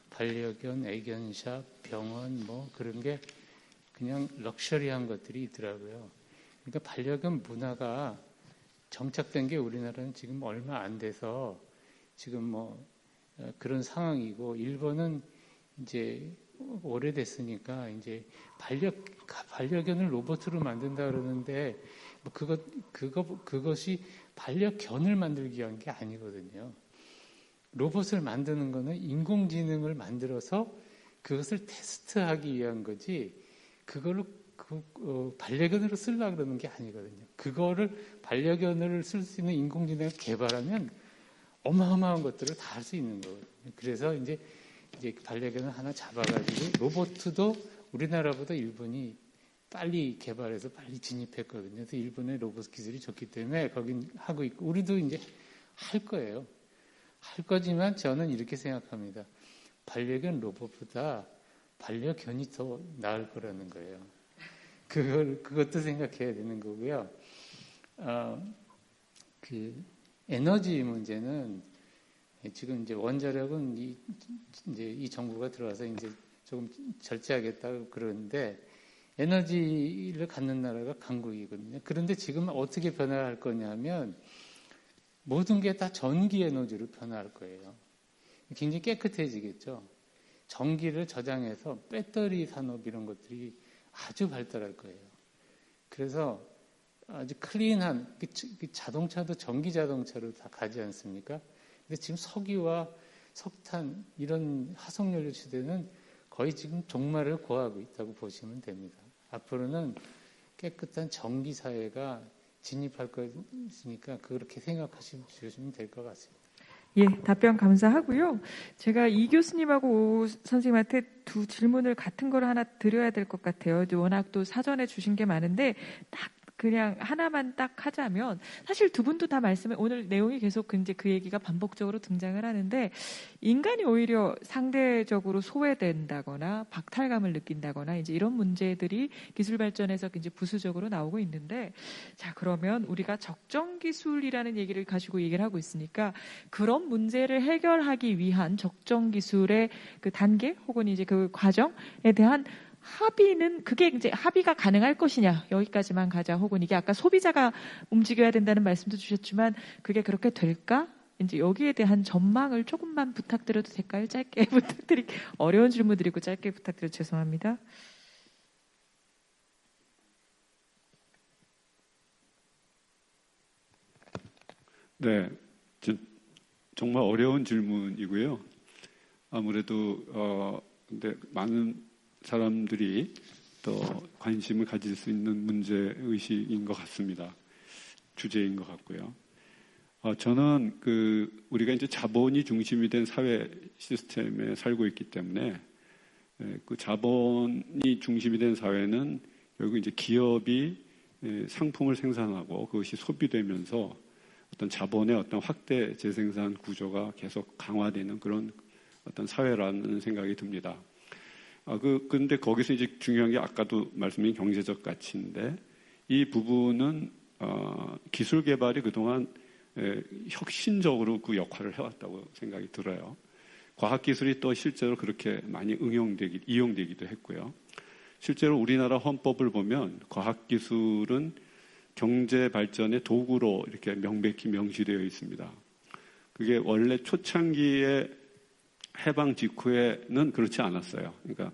반려견, 애견샵, 병원 뭐 그런 게 그냥 럭셔리한 것들이 있더라고요. 그러니까 반려견 문화가 정착된 게 우리나라는 지금 얼마 안 돼서 지금 뭐 그런 상황이고 일본은 이제 오래됐으니까 이제 반려견을 로봇으로 만든다 그러는데 뭐 그것이 반려견을 만들기 위한 게 아니거든요. 로봇을 만드는 거는 인공지능을 만들어서 그것을 테스트하기 위한 거지 그걸로 반려견으로 쓰려고 그러는 게 아니거든요. 그거를 반려견을 쓸 수 있는 인공지능을 개발하면 어마어마한 것들을 다 할 수 있는 거거든요. 그래서 이제 반려견을 하나 잡아가지고 로봇도 우리나라보다 일본이 빨리 개발해서 빨리 진입했거든요. 그래서 일본의 로봇 기술이 좋기 때문에 거긴 하고 있고 우리도 이제 할 거예요. 할 거지만 저는 이렇게 생각합니다. 반려견 로봇보다 반려견이 더 나을 거라는 거예요. 그것도 생각해야 되는 거고요. 그 에너지 문제는 지금 이제 원자력은 이제 이 정부가 들어와서 이제 조금 절제하겠다고 그러는데 에너지를 갖는 나라가 강국이거든요. 그런데 지금 어떻게 변화할 거냐면 모든 게 다 전기 에너지로 변화할 거예요. 굉장히 깨끗해지겠죠. 전기를 저장해서 배터리 산업 이런 것들이 아주 발달할 거예요. 그래서 아주 클린한 자동차도 전기 자동차로 다 가지 않습니까? 근데 지금 석유와 석탄 이런 화석연료 시대는 거의 지금 종말을 고하고 있다고 보시면 됩니다. 앞으로는 깨끗한 전기 사회가 진입할 것이니까 그렇게 생각하시면 될 것 같습니다. 예, 답변 감사하고요. 제가 이 교수님하고 오 선생님한테 두 질문을 같은 걸 하나 드려야 될 것 같아요. 워낙 또 사전에 주신 게 많은데 딱 그냥 하나만 딱 하자면 사실 두 분도 다 말씀해 오늘 내용이 계속 이제 그 얘기가 반복적으로 등장을 하는데 인간이 오히려 상대적으로 소외된다거나 박탈감을 느낀다거나 이제 이런 문제들이 기술 발전에서 이제 부수적으로 나오고 있는데 자 그러면 우리가 적정 기술이라는 얘기를 가지고 얘기를 하고 있으니까 그런 문제를 해결하기 위한 적정 기술의 그 단계 혹은 이제 그 과정에 대한 합의는 그게 이제 합의가 가능할 것이냐 여기까지만 가자 혹은 이게 아까 소비자가 움직여야 된다는 말씀도 주셨지만 그게 그렇게 될까? 이제 여기에 대한 전망을 조금만 부탁드려도 될까요? 짧게 어려운 질문드리고 짧게 부탁드려도 죄송합니다. 네, 정말 어려운 질문이고요. 아무래도 근데 많은 사람들이 또 관심을 가질 수 있는 문제의식인 것 같습니다. 주제인 것 같고요. 저는 우리가 이제 자본이 중심이 된 사회 시스템에 살고 있기 때문에 그 자본이 중심이 된 사회는 결국 이제 기업이 상품을 생산하고 그것이 소비되면서 어떤 자본의 어떤 확대 재생산 구조가 계속 강화되는 그런 어떤 사회라는 생각이 듭니다. 근데 거기서 이제 중요한 게 아까도 말씀드린 경제적 가치인데 이 부분은 기술 개발이 그동안 혁신적으로 그 역할을 해왔다고 생각이 들어요. 과학기술이 또 실제로 그렇게 많이 이용되기도 했고요. 실제로 우리나라 헌법을 보면 과학기술은 경제 발전의 도구로 이렇게 명백히 명시되어 있습니다. 그게 원래 초창기에 해방 직후에는 그렇지 않았어요. 그러니까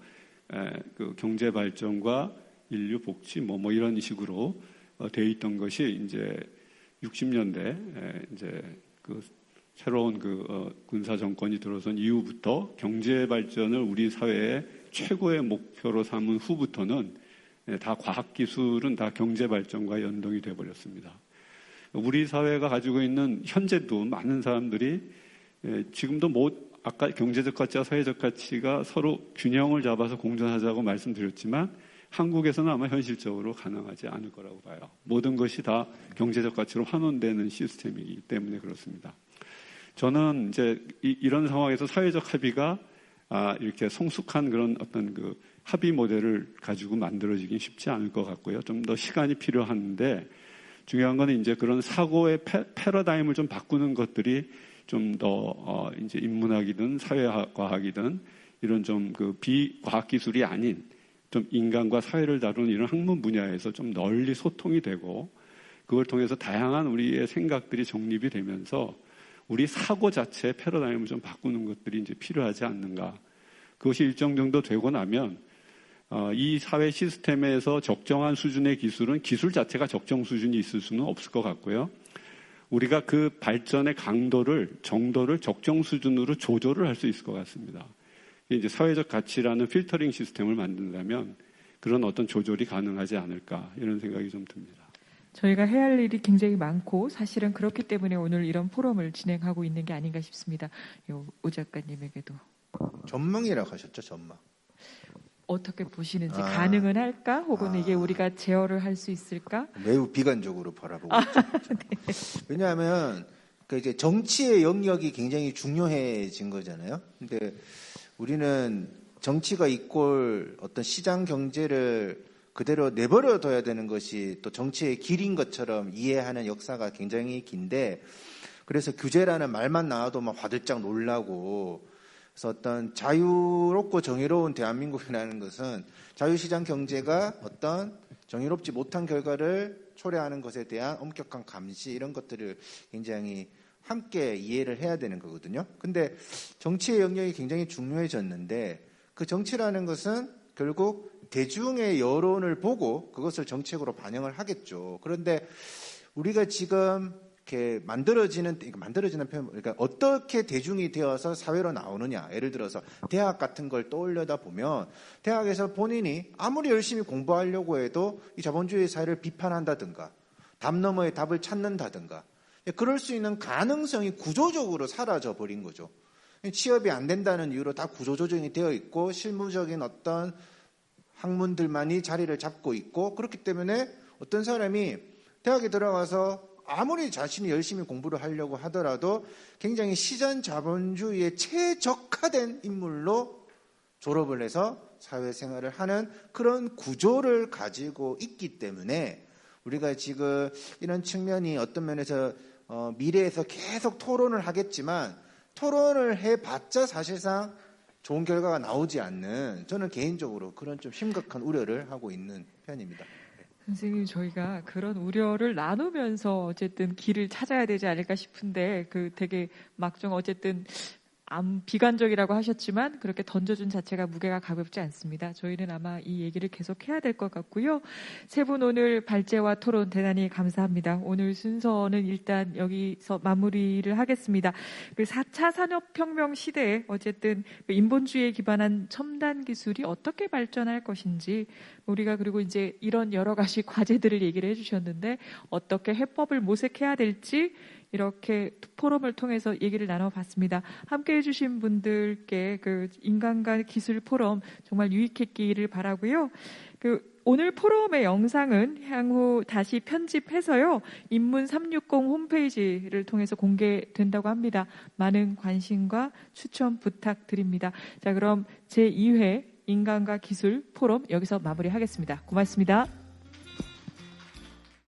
그 경제 발전과 인류 복지 뭐 이런 식으로 돼 있던 것이 이제 60년대 이제 그 새로운 군사 정권이 들어선 이후부터 경제 발전을 우리 사회의 최고의 목표로 삼은 후부터는 다 과학 기술은 다 경제 발전과 연동이 돼 버렸습니다. 우리 사회가 가지고 있는 현재도 많은 사람들이 지금도 아까 경제적 가치와 사회적 가치가 서로 균형을 잡아서 공존하자고 말씀드렸지만 한국에서는 아마 현실적으로 가능하지 않을 거라고 봐요. 모든 것이 다 경제적 가치로 환원되는 시스템이기 때문에 그렇습니다. 저는 이제 이런 상황에서 사회적 합의가 이렇게 성숙한 그런 어떤 그 합의 모델을 가지고 만들어지긴 쉽지 않을 것 같고요. 좀 더 시간이 필요한데 중요한 건 이제 그런 사고의 패러다임을 좀 바꾸는 것들이 좀 더 이제 인문학이든 사회과학이든 이런 좀 그 비과학 기술이 아닌 좀 인간과 사회를 다루는 이런 학문 분야에서 좀 널리 소통이 되고 그걸 통해서 다양한 우리의 생각들이 정립이 되면서 우리 사고 자체의 패러다임을 좀 바꾸는 것들이 이제 필요하지 않는가. 그것이 일정 정도 되고 나면 이 사회 시스템에서 적정한 수준의 기술은 기술 자체가 적정 수준이 있을 수는 없을 것 같고요. 우리가 그 발전의 정도를 적정 수준으로 조절을 할 수 있을 것 같습니다. 이제 사회적 가치라는 필터링 시스템을 만든다면 그런 어떤 조절이 가능하지 않을까 이런 생각이 좀 듭니다. 저희가 해야 할 일이 굉장히 많고 사실은 그렇기 때문에 오늘 이런 포럼을 진행하고 있는 게 아닌가 싶습니다. 오 작가님에게도. 전망이라고 하셨죠, 전망. 어떻게 보시는지 가능은 할까? 혹은 이게 우리가 제어를 할 수 있을까? 매우 비관적으로 바라보고 있죠. 네. 왜냐하면 이제 정치의 영역이 굉장히 중요해진 거잖아요. 근데 우리는 정치가 이꼴 어떤 시장 경제를 그대로 내버려 둬야 되는 것이 또 정치의 길인 것처럼 이해하는 역사가 굉장히 긴데, 그래서 규제라는 말만 나와도 막 화들짝 놀라고, 그래서 어떤 자유롭고 정의로운 대한민국이라는 것은 자유시장 경제가 어떤 정의롭지 못한 결과를 초래하는 것에 대한 엄격한 감시, 이런 것들을 굉장히 함께 이해를 해야 되는 거거든요. 근데 정치의 영역이 굉장히 중요해졌는데, 그 정치라는 것은 결국 대중의 여론을 보고 그것을 정책으로 반영을 하겠죠. 그런데 우리가 지금 이렇게 만들어지는 표현, 그러니까 어떻게 대중이 되어서 사회로 나오느냐. 예를 들어서 대학 같은 걸 떠올려다 보면 대학에서 본인이 아무리 열심히 공부하려고 해도 이 자본주의 사회를 비판한다든가 답 너머의 답을 찾는다든가 그럴 수 있는 가능성이 구조적으로 사라져 버린 거죠. 취업이 안 된다는 이유로 다 구조조정이 되어 있고 실무적인 어떤 학문들만이 자리를 잡고 있고, 그렇기 때문에 어떤 사람이 대학에 들어가서 아무리 자신이 열심히 공부를 하려고 하더라도 굉장히 시장 자본주의에 최적화된 인물로 졸업을 해서 사회생활을 하는 그런 구조를 가지고 있기 때문에 우리가 지금 이런 측면이 어떤 면에서 미래에서 계속 토론을 하겠지만 토론을 해봤자 사실상 좋은 결과가 나오지 않는, 저는 개인적으로 그런 좀 심각한 우려를 하고 있는 편입니다. 선생님, 저희가 그런 우려를 나누면서 어쨌든 길을 찾아야 되지 않을까 싶은데, 되게 막중 어쨌든 비관적이라고 하셨지만 그렇게 던져준 자체가 무게가 가볍지 않습니다. 저희는 아마 이 얘기를 계속 해야 될 것 같고요. 세 분 오늘 발제와 토론 대단히 감사합니다. 오늘 순서는 일단 여기서 마무리를 하겠습니다. 4차 산업혁명 시대에 어쨌든 인본주의에 기반한 첨단 기술이 어떻게 발전할 것인지, 우리가 그리고 이제 이런 여러 가지 과제들을 얘기를 해주셨는데 어떻게 해법을 모색해야 될지 이렇게 포럼을 통해서 얘기를 나눠봤습니다. 함께해 주신 분들께 인간과 기술 포럼 정말 유익했기를 바라고요. 오늘 포럼의 영상은 향후 다시 편집해서요, 인문 360 홈페이지를 통해서 공개된다고 합니다. 많은 관심과 추천 부탁드립니다. 자, 그럼 제2회 인간과 기술 포럼 여기서 마무리하겠습니다. 고맙습니다.